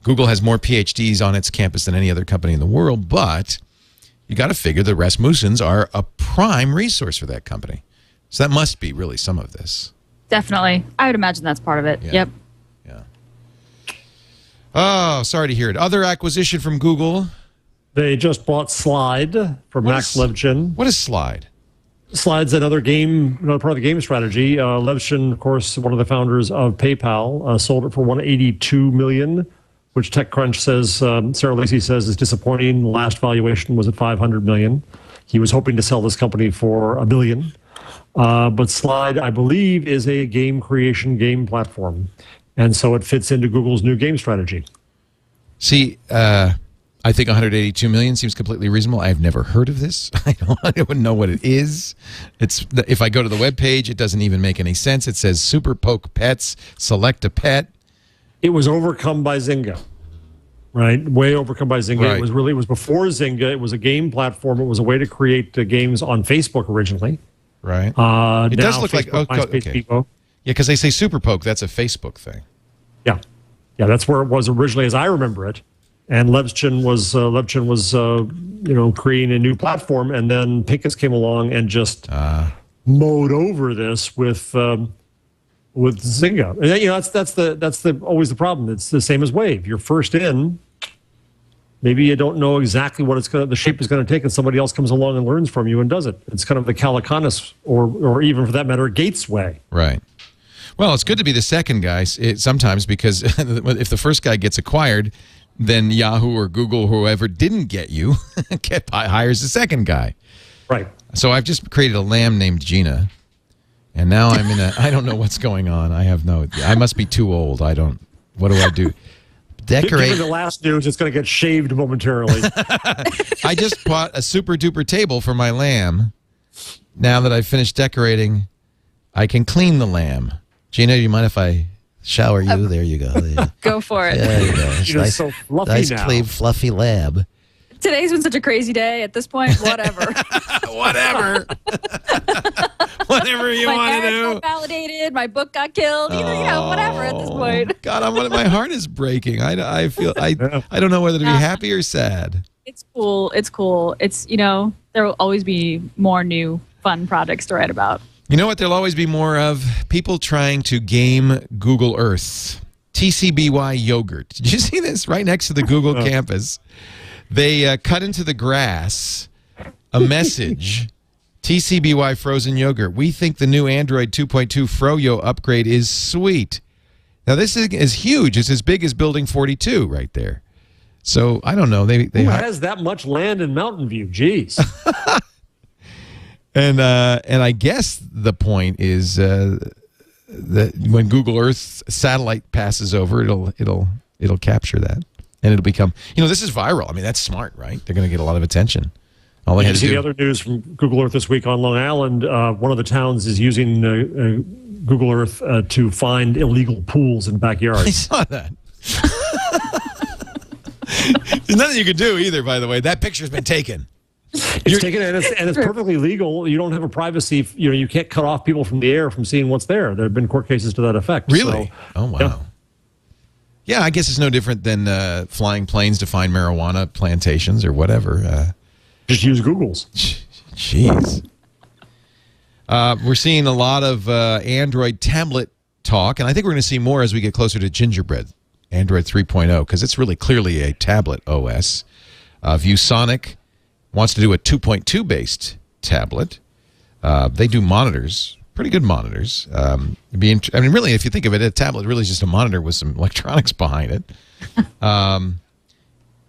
Google has more PhDs on its campus than any other company in the world, but you got to figure the Rasmussens are a prime resource for that company. So that must be really some of this. Definitely. I would imagine that's part of it. Yeah. Yep. Yeah. Oh, sorry to hear it. Other acquisition from Google. They just bought Slide from Max Levchin. What is Slide? Slide's another part of the game strategy. Levchin, of course, one of the founders of PayPal, sold it for $182 million, which TechCrunch says, Sarah Lacy says, is disappointing. The last valuation was at $500 million. He was hoping to sell this company for $1 billion. But Slide, I believe, is a game creation game platform. And so it fits into Google's new game strategy. See, I think 182 million seems completely reasonable. I've never heard of this. I don't know what it is. If I go to the web page, it doesn't even make any sense. It says Super Poke Pets, select a pet. It was overcome by Zynga, right? Way overcome by Zynga. Right. It was before Zynga. It was a game platform. It was a way to create games on Facebook originally. Right. It does look Facebook, like okay. Yeah, because they say Super Poke. That's a Facebook thing. Yeah, that's where it was originally, as I remember it. And Levchin was creating a new platform, and then Pincus came along and just mowed over this with Zynga. And that's always the problem. It's the same as Wave. You're first in. Maybe you don't know exactly what the shape is going to take, and somebody else comes along and learns from you and does it. It's kind of the Calacanis, or even for that matter, Gates way. Right. Well, it's good to be the second guy sometimes, because if the first guy gets acquired, then Yahoo or Google, whoever didn't get you, hires the second guy. Right. So I've just created a lamb named Gina, and now I'm I don't know what's going on. I must be too old. What do I do? Decorate. Given the last news, it's going to get shaved momentarily. I just bought a super duper table for my lamb. Now that I've finished decorating, I can clean the lamb. Gina, do you mind if I shower you? There you go. Go for it. There you go. Nice, so fluffy now. Clean, fluffy lamb. Today's been such a crazy day. At this point, whatever. Whatever. Whatever you want to do. My validated. My book got killed. Whatever at this point. God, my heart is breaking. I feel I don't know whether to be happy or sad. It's cool. It's cool. There will always be more new fun projects to write about. You know what? There'll always be more of people trying to game Google Earth. TCBY yogurt. Did you see this? Right next to the Google campus. They cut into the grass a message, TCBY frozen yogurt. We think the new Android 2.2 Froyo upgrade is sweet. Now, this is huge. It's as big as Building 42 right there. So, I don't know. Who has that much land in Mountain View? Jeez. And I guess the point is that when Google Earth satellite passes over, it'll capture that, and it'll become, this is viral. I mean, that's smart, right? They're going to get a lot of attention. All they had to do. The other news from Google Earth this week on Long Island, one of the towns is using Google Earth to find illegal pools in backyards. I saw that. There's nothing you can do either, by the way. That picture's been taken. It's taken, and it's perfectly legal. You don't have a privacy. You can't cut off people from the air from seeing what's there. There have been court cases to that effect. Really? So, oh, wow. Yeah, I guess it's no different than flying planes to find marijuana plantations or whatever. Just use Google's. Jeez. We're seeing a lot of Android tablet talk, and I think we're going to see more as we get closer to Gingerbread, Android 3.0, because it's really clearly a tablet OS. ViewSonic wants to do a 2.2 based tablet. They do monitors, pretty good monitors. I mean, really, if you think of it, a tablet really is just a monitor with some electronics behind it.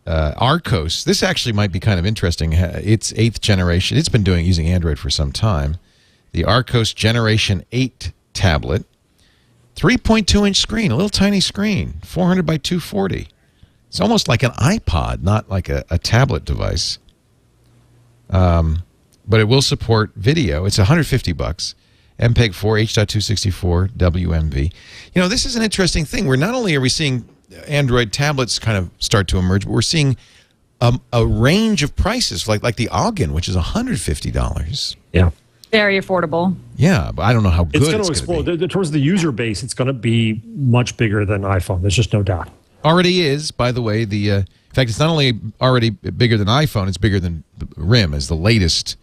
Arcos, this actually might be kind of interesting. It's 8th generation. It's been using Android for some time. The Arcos Generation 8 tablet, 3.2-inch screen, a little tiny screen, 400 by 240. It's almost like an iPod, not like a tablet device. But it will support video. It's $150. MPEG-4, H.264, WMV. This is an interesting thing. Not only are we seeing Android tablets kind of start to emerge, but we're seeing a range of prices, like the Ogden, which is $150. Yeah. Very affordable. Yeah, but I don't know how good it's going to explode. In terms of the user base, it's going to be much bigger than iPhone. There's just no doubt. Already is, by the way. In fact, it's not only already bigger than iPhone, it's bigger than RIM, as the latest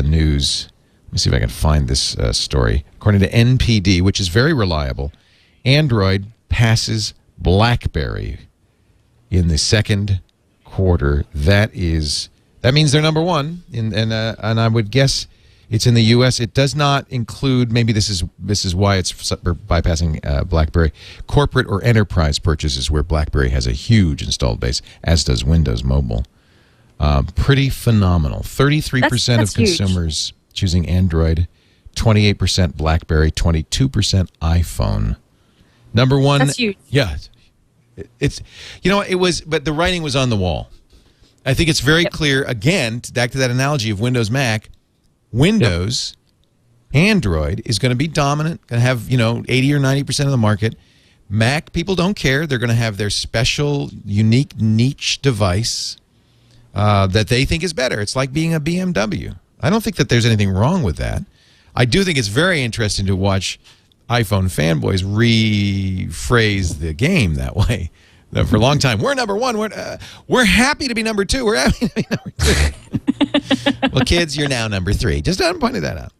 news. Let me see if I can find this story. According to NPD, which is very reliable, Android passes BlackBerry in the second quarter. That means they're number one, and I would guess it's in the U.S. It does not include, maybe this is why it's bypassing BlackBerry, corporate or enterprise purchases where BlackBerry has a huge installed base, as does Windows Mobile. Pretty phenomenal. 33% of consumers choosing Android, 28% BlackBerry, 22% iPhone. Number one. That's huge. Yeah. But the writing was on the wall. I think it's very clear, again, back to that analogy of Windows Mac, Windows, Android is going to be dominant, going to have, 80 or 90% of the market. Mac, people don't care. They're going to have their special, unique, niche device that they think is better. It's like being a BMW. I don't think that there's anything wrong with that. I do think it's very interesting to watch iPhone fanboys rephrase the game that way. For a long time, we're number one. We're happy to be number two. We're happy to be number two. Well, kids, you're now number three. Just pointing that out.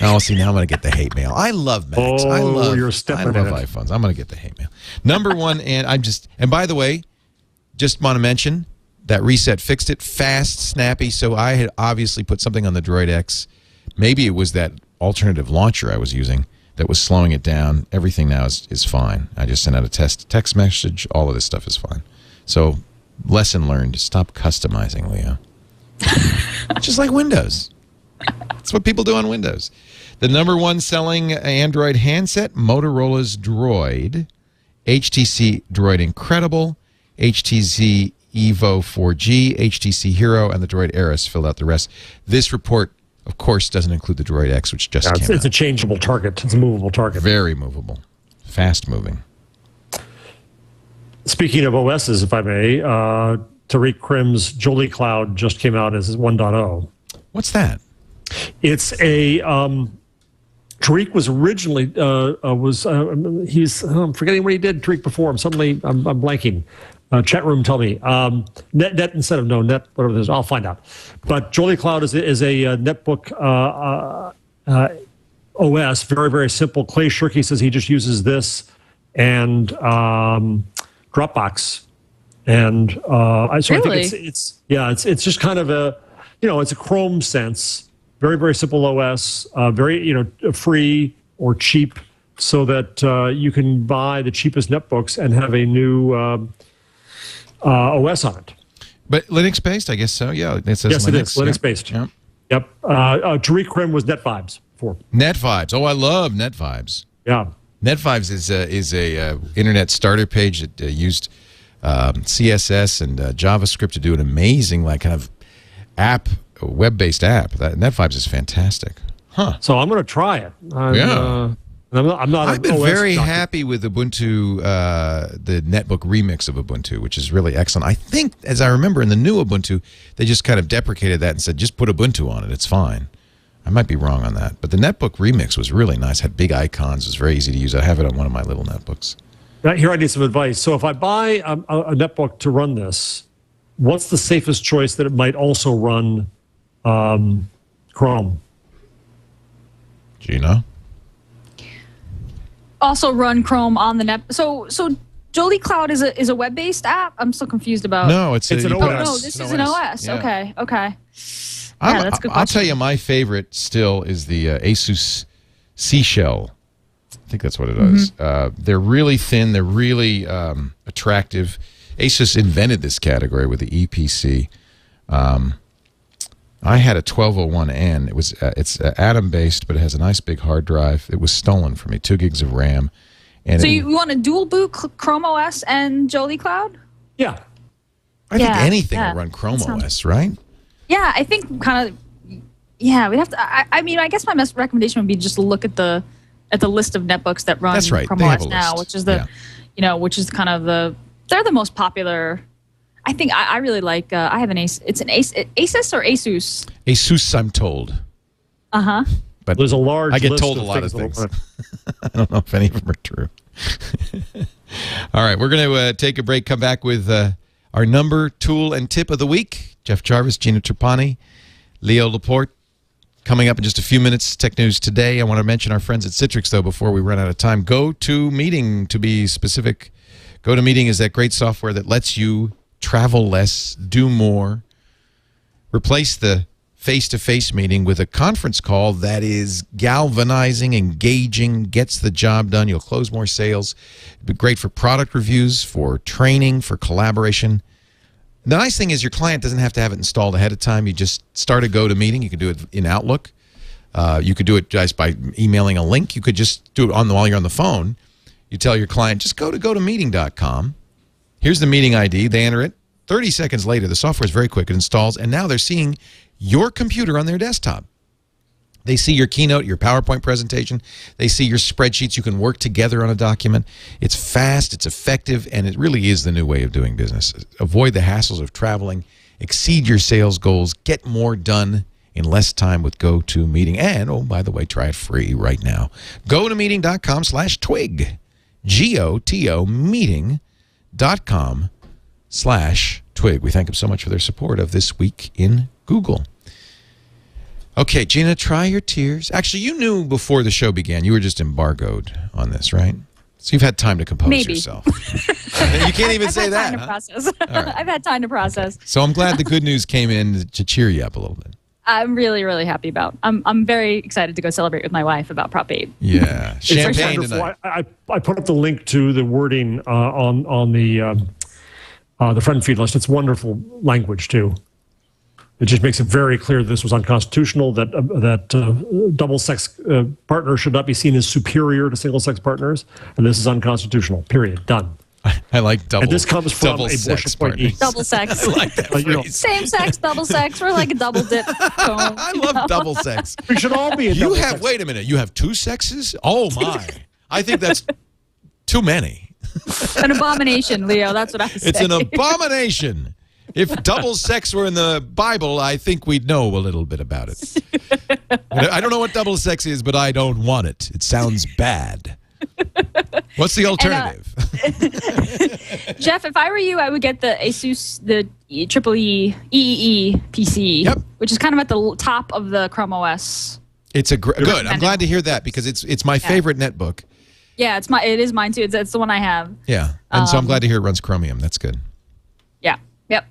Oh, see, now I'm going to get the hate mail. I love Macs. I love iPhones. I'm going to get the hate mail. Number one, and by the way, just want to mention that reset fixed it fast, snappy. So I had obviously put something on the Droid X. Maybe it was that alternative launcher I was using that was slowing it down. Everything now is fine. I just sent out a text message. All of this stuff is fine. So, lesson learned. Stop customizing, Leo. Just like Windows. That's what people do on Windows. The number one selling Android handset, Motorola's Droid. HTC Droid Incredible. HTC Evo 4G. HTC Hero. And the Droid Aris filled out the rest. This report, of course, doesn't include the Droid X, which just came out. It's a changeable target. It's a movable target. Very movable. Fast moving. Speaking of OSs, if I may, Tariq Krim's Jolie Cloud just came out as 1.0. What's that? It's a... Tariq was originally... I'm forgetting what he did, Tariq, before. I'm blanking. Chat room, tell me. Net instead of net, whatever it is. I'll find out. But Jolie Cloud is a netbook OS, very, very simple. Clay Shirky says he just uses this and Dropbox. And so I think it's just kind of a, it's a Chrome sense, very, very simple OS, very, free or cheap, so that you can buy the cheapest netbooks and have a new OS on it. But Linux-based, I guess so. Yeah, it says yes, Linux. It is Linux-based. Yep. Tariq Krim was NetVibes for. NetVibes. Oh, I love NetVibes. Yeah. NetVibes is a internet starter page that used CSS and JavaScript to do an amazing kind of app, web-based app. NetVibes is fantastic. Huh. So I'm going to try it. I've been very happy with Ubuntu, the netbook remix of Ubuntu, which is really excellent. I think, as I remember, in the new Ubuntu, they just kind of deprecated that and said, just put Ubuntu on it. It's fine. I might be wrong on that. But the netbook remix was really nice. Had big icons. It was very easy to use. I have it on one of my little netbooks. Here I need some advice. So if I buy a netbook to run this, what's the safest choice that it might also run Chrome? Gina? Also run Chrome on the net. So Jolie Cloud is a web-based app? I'm still confused about. No, it's an OS. Oh, no, this is an OS. Yeah. Okay. That's a good question. I'll tell you, my favorite still is the Asus Seashell. I think that's what it is. They're really thin. They're really attractive. Asus invented this category with the EPC. I had a 1201N. It's Atom-based, but it has a nice big hard drive. It was stolen from me, 2 gigs of RAM. And so you want a dual boot Chrome OS and Jolie Cloud? Yeah. I think anything will run Chrome OS, right? Yeah, I think kind of. Yeah, we have to. I mean, I guess my best recommendation would be just to look at the list of netbooks that run Chrome OS now, which is which is kind of they're the most popular. I think I really like. I have an Asus. It's an Asus or Asus. Asus, I'm told. But there's a large. I get list told of a lot of things. I don't know if any of them are true. All right, we're going to take a break. Come back with our number, tool, and tip of the week. Jeff Jarvis, Gina Trapani, Leo Laporte. Coming up in just a few minutes, Tech News Today. I want to mention our friends at Citrix, though, before we run out of time. GoToMeeting, to be specific. GoToMeeting is that great software that lets you travel less, do more, replace the face-to-face meeting with a conference call that is galvanizing, engaging, gets the job done. You'll close more sales. It'd be great for product reviews, for training, for collaboration. The nice thing is your client doesn't have to have it installed ahead of time. You just start a GoToMeeting. You can do it in Outlook. You could do it just by emailing a link. You could just do it while you're on the phone. You tell your client, just go to gotomeeting.com. Here's the meeting ID. They enter it. 30 seconds later, the software is very quick. It installs, and now they're seeing your computer on their desktop. They see your keynote, your PowerPoint presentation. They see your spreadsheets. You can work together on a document. It's fast, it's effective, and it really is the new way of doing business. Avoid the hassles of traveling. Exceed your sales goals. Get more done in less time with GoToMeeting. And, oh, by the way, try it free right now. GoToMeeting.com/twig. GOTO meeting.com/twig. We thank them so much for their support of This Week in Google. Okay, Gina, try your tears. Actually, you knew before the show began. You were just embargoed on this, right? So you've had time to compose yourself. You can't even say that. I've had time to process. I've had time to process. So I'm glad the good news came in to cheer you up a little bit. I'm really, really happy about. I'm very excited to go celebrate with my wife about Prop 8. Yeah, champagne tonight. I put up the link to the wording on the Friendfeed list. It's wonderful language too. It just makes it very clear that this was unconstitutional, that double-sex partners should not be seen as superior to single-sex partners, and this is unconstitutional, period. Done. I like double. And this comes from a Bush appointee. Double sex. I like that phrase. Same sex, double sex. We're like a double dip. I love double sex. We should all be a double sex. Wait a minute. You have 2 sexes? Oh, my. I think that's too many. An abomination, Leo. That's what I say. It's an abomination. If double sex were in the Bible, I think we'd know a little bit about it. I don't know what double sex is, but I don't want it. It sounds bad. What's the alternative? Jeff, if I were you, I would get the Asus, the EEE PC, which is kind of at the top of the Chrome OS. It's good. I'm glad to hear that because it's my favorite netbook. Yeah, it is mine too. It's the one I have. Yeah, and so I'm glad to hear it runs Chromium. That's good. Yeah. Yep.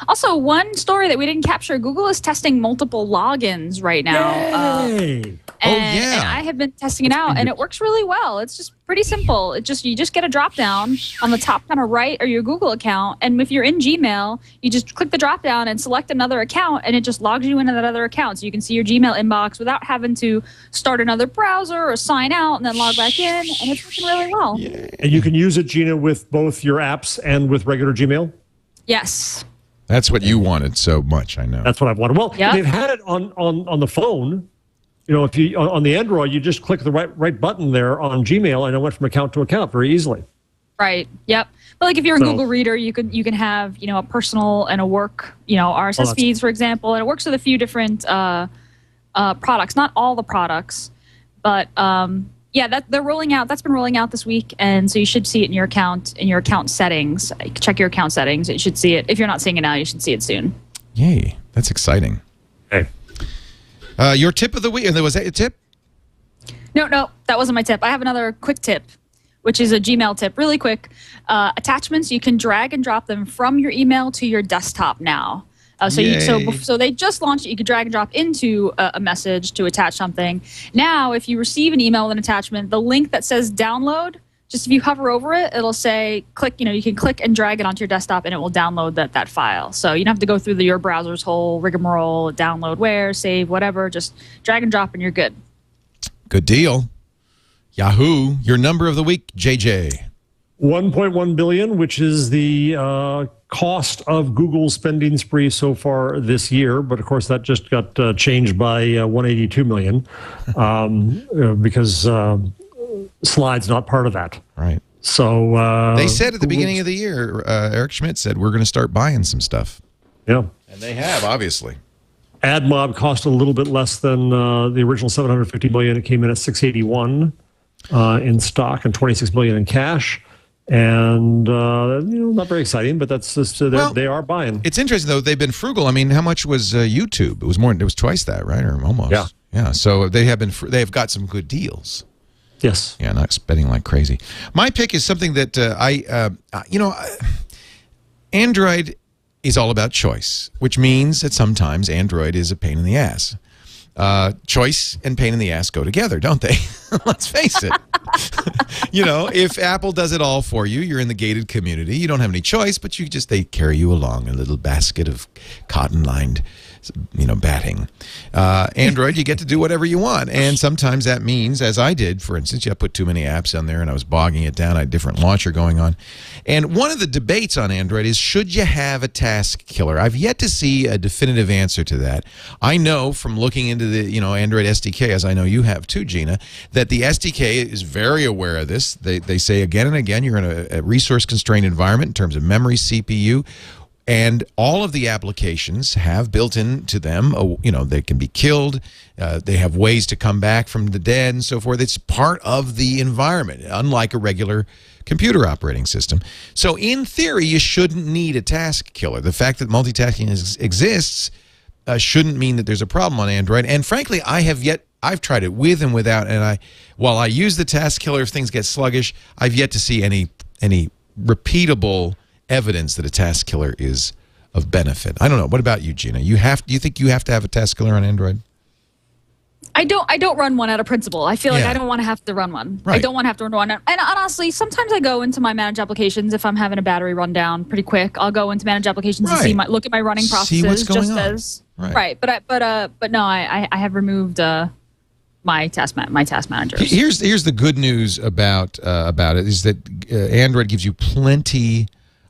Also, one story that we didn't capture: Google is testing multiple logins right now. Yay! And I have been testing it out, and it works really well. It's just pretty simple. You just get a drop down on the top kind of right of your Google account, and if you're in Gmail, you just click the drop down and select another account, and it just logs you into that other account, so you can see your Gmail inbox without having to start another browser or sign out and then log back in. And it's working really well. Yeah. And you can use it, Gina, with both your apps and with regular Gmail. Yes. That's what you wanted so much. I know. That's what I've wanted. Well, Yep. they've had it on the phone. You know, if you on the Android, you just click the right button there on Gmail, and it went from account to account very easily. Right. Yep. But like if you're a Google Reader, you can have a personal and a work RSS feeds, for example, and it works with a few different products. Not all the products, but they're rolling out. That's been rolling out this week, and so you should see it in your account settings. You can check your account settings. You should see it. If you're not seeing it now, you should see it soon. Yay! That's exciting. Hey. Your tip of the week. Was that your tip? No, that wasn't my tip. I have another quick tip, which is a Gmail tip. Really quick. Attachments, you can drag and drop them from your email to your desktop now. So they just launched it. You could drag and drop into a message to attach something. Now, if you receive an email with an attachment, the link that says download, just if you hover over it, it'll say click. You can click and drag it onto your desktop, and it will download that file. So you don't have to go through your browser's whole rigmarole, download where, save, whatever. Just drag and drop, and you're good. Good deal. Yahoo! Your number of the week, JJ. 1.1 billion, which is the cost of Google's spending spree so far this year. But of course, that just got changed by 182 million because Slide's not part of that. Right. So they said at the beginning of the year, Eric Schmidt said, we're going to start buying some stuff. Yeah. And they have, obviously. AdMob cost a little bit less than the original 750 million. It came in at 681 in stock and 26 million in cash. And not very exciting, but that's just they are buying. It's interesting though; they've been frugal. I mean, how much was YouTube? It was more. It was twice that, right, or almost. Yeah. Yeah. So they have been. They have got some good deals. Yes. Yeah, not spending like crazy. My pick is something that Android is all about choice, which means that sometimes Android is a pain in the ass. Choice and pain in the ass go together, don't they? Let's face it. If Apple does it all for you, you're in the gated community. You don't have any choice, but they carry you along in a little basket of cotton-lined, batting. Android, you get to do whatever you want, and sometimes that means, as I did, for instance, I put too many apps on there, and I was bogging it down. I had a different launcher going on. And one of the debates on Android is, should you have a task killer? I've yet to see a definitive answer to that. I know from looking into the Android SDK, as I know you have too, Gina, that the SDK is very aware of this. They say again and again, you're in a resource-constrained environment in terms of memory, CPU, and all of the applications have built into them, they can be killed. They have ways to come back from the dead and so forth. It's part of the environment, unlike a regular computer operating system. So in theory, you shouldn't need a task killer. The fact that multitasking exists shouldn't mean that there's a problem on Android. And frankly, I've tried it with and without, and while I use the task killer if things get sluggish, I've yet to see any repeatable evidence that a task killer is of benefit. I don't know. What about you, Gina? Do you think you have to have a task killer on Android? I don't run one out of principle. I feel like I don't want to have to run one. Right. I don't want to have to run one. And honestly, sometimes I go into my managed applications if I'm having a battery run down pretty quick. I'll go into managed applications and look at my running processes. See what's going on. Right. But no, I have removed my task managers. Here's the good news about it is that Android gives you plenty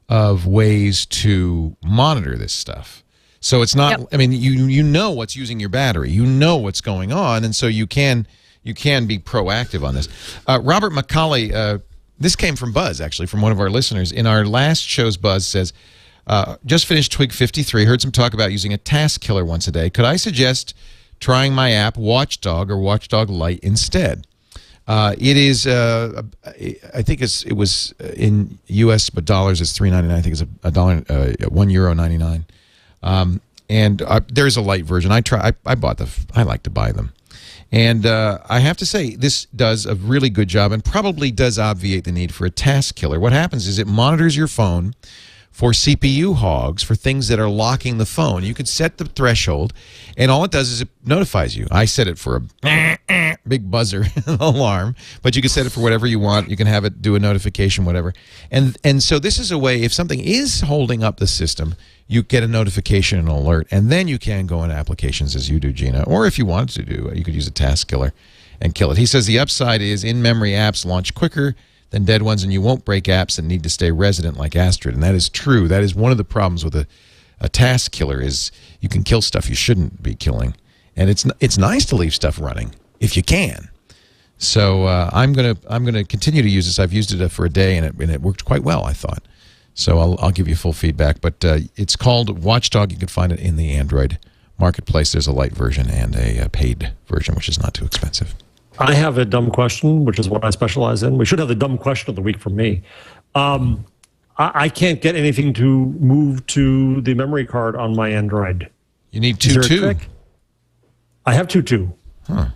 of ways to monitor this stuff. So it's not. Yep. I mean, you know what's using your battery. You know what's going on, and so you can be proactive on this. Robert McCauley, this came from Buzz, actually, from one of our listeners. In our last show's, Buzz says, just finished Twig 53, heard some talk about using a task killer once a day. Could I suggest trying my app Watchdog or Watchdog Lite instead? It is, I think it was in U.S., but dollars it's $3.99. I think it's €1.99. And there's a light version. I like to buy them. And I have to say, this does a really good job and probably does obviate the need for a task killer. What happens is it monitors your phone for CPU hogs, for things that are locking the phone. You can set the threshold, and all it does is it notifies you. I set it for a big buzzer alarm, but you can set it for whatever you want. You can have it do a notification, whatever. And so this is a way, if something is holding up the system, you get a notification and alert, and then you can go in applications as you do, Gina. Or if you wanted to do, you could use a task killer and kill it. He says the upside is in-memory apps launch quicker than dead ones, and you won't break apps that need to stay resident like Astrid. And that is true. That is one of the problems with a task killer is you can kill stuff you shouldn't be killing. And it's nice to leave stuff running if you can. So I'm gonna continue to use this. I've used it for a day, and it worked quite well, I thought. So I'll give you full feedback. But it's called Watchdog. You can find it in the Android marketplace. There's a light version and a paid version, which is not too expensive. I have a dumb question, which is what I specialize in. We should have the dumb question of the week from me. I can't get anything to move to the memory card on my Android. You need 2.2. I have 2.2. Huh.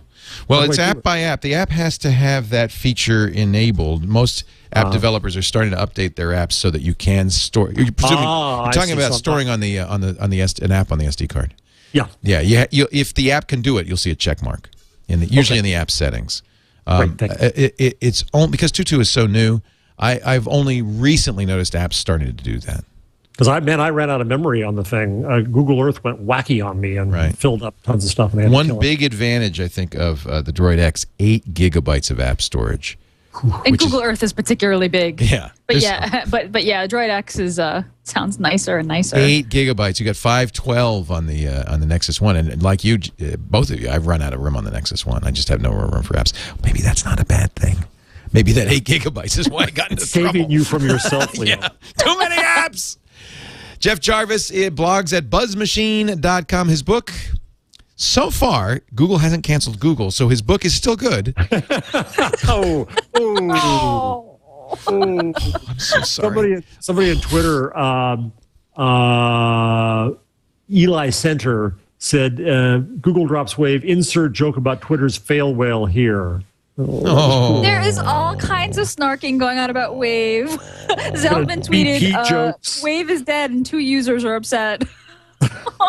Well, it's app by app. The app has to have that feature enabled. Most app developers are starting to update their apps so that you can store. You're talking about storing on the an app on the SD card. Yeah. Yeah. If the app can do it, you'll see a check mark. Usually in the app settings. It's only because 2.2 is so new. I've only recently noticed apps starting to do that. Because I ran out of memory on the thing. Google Earth went wacky on me and filled up tons of stuff. And one big advantage, I think, of the Droid X: 8 gigabytes of app storage. And Google Earth is particularly big. Yeah. But Droid X is sounds nicer and nicer. 8 gigabytes. You got 512 on the Nexus One, and like you, both of you, I've run out of room on the Nexus One. I just have no room for apps. Maybe that's not a bad thing. Maybe that 8 gigabytes is why I got into trouble. Saving you from yourself, Leo. Yeah. Too many apps. Jeff Jarvis blogs at buzzmachine.com. His book, so far, Google hasn't canceled Google, so his book is still good. I'm so sorry. Somebody on Twitter, Eli Center, said, Google drops Wave, insert joke about Twitter's fail whale here. Oh. There is all kinds of snarking going on about Wave. Zelvin tweeted, Wave is dead and 2 users are upset.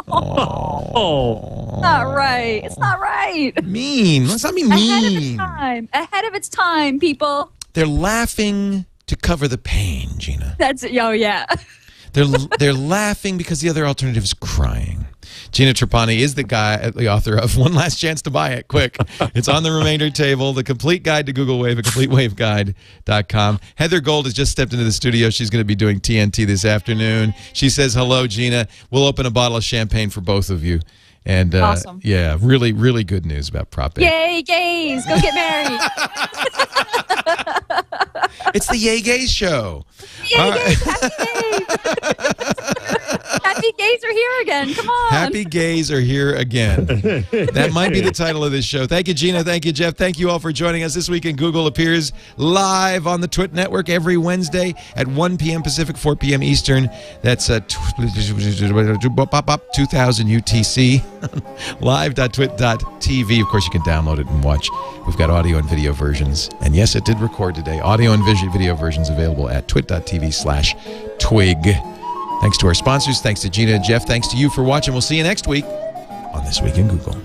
Oh. Not right. It's not right. Mean. Let's not be mean. Ahead of its time, people. They're laughing to cover the pain, Gina. That's yeah. They're laughing because the other alternative is crying. Gina Trapani is the author of One Last Chance to Buy It. Quick. It's on the remainder table. The Complete Guide to Google Wave at CompleteWaveGuide.com. Heather Gold has just stepped into the studio. She's going to be doing TNT this afternoon. She says, hello, Gina. We'll open a bottle of champagne for both of you. And awesome. Yeah, really, really good news about Prop 8. Yay, gays. Go get married. It's the Yay Gays show. Yay, gays. Happy gays. Happy gays are here again. Come on. Happy gays are here again. That might be the title of this show. Thank you, Gina. Thank you, Jeff. Thank you all for joining us this week. And Google appears live on the TWiT network every Wednesday at 1 p.m. Pacific, 4 p.m. Eastern. That's 2000 UTC. Live.twit.tv. Of course, you can download it and watch. We've got audio and video versions. And yes, it did record today. Audio and video versions available at twit.tv/twig. Thanks to our sponsors. Thanks to Gina and Jeff. Thanks to you for watching. We'll see you next week on This Week in Google.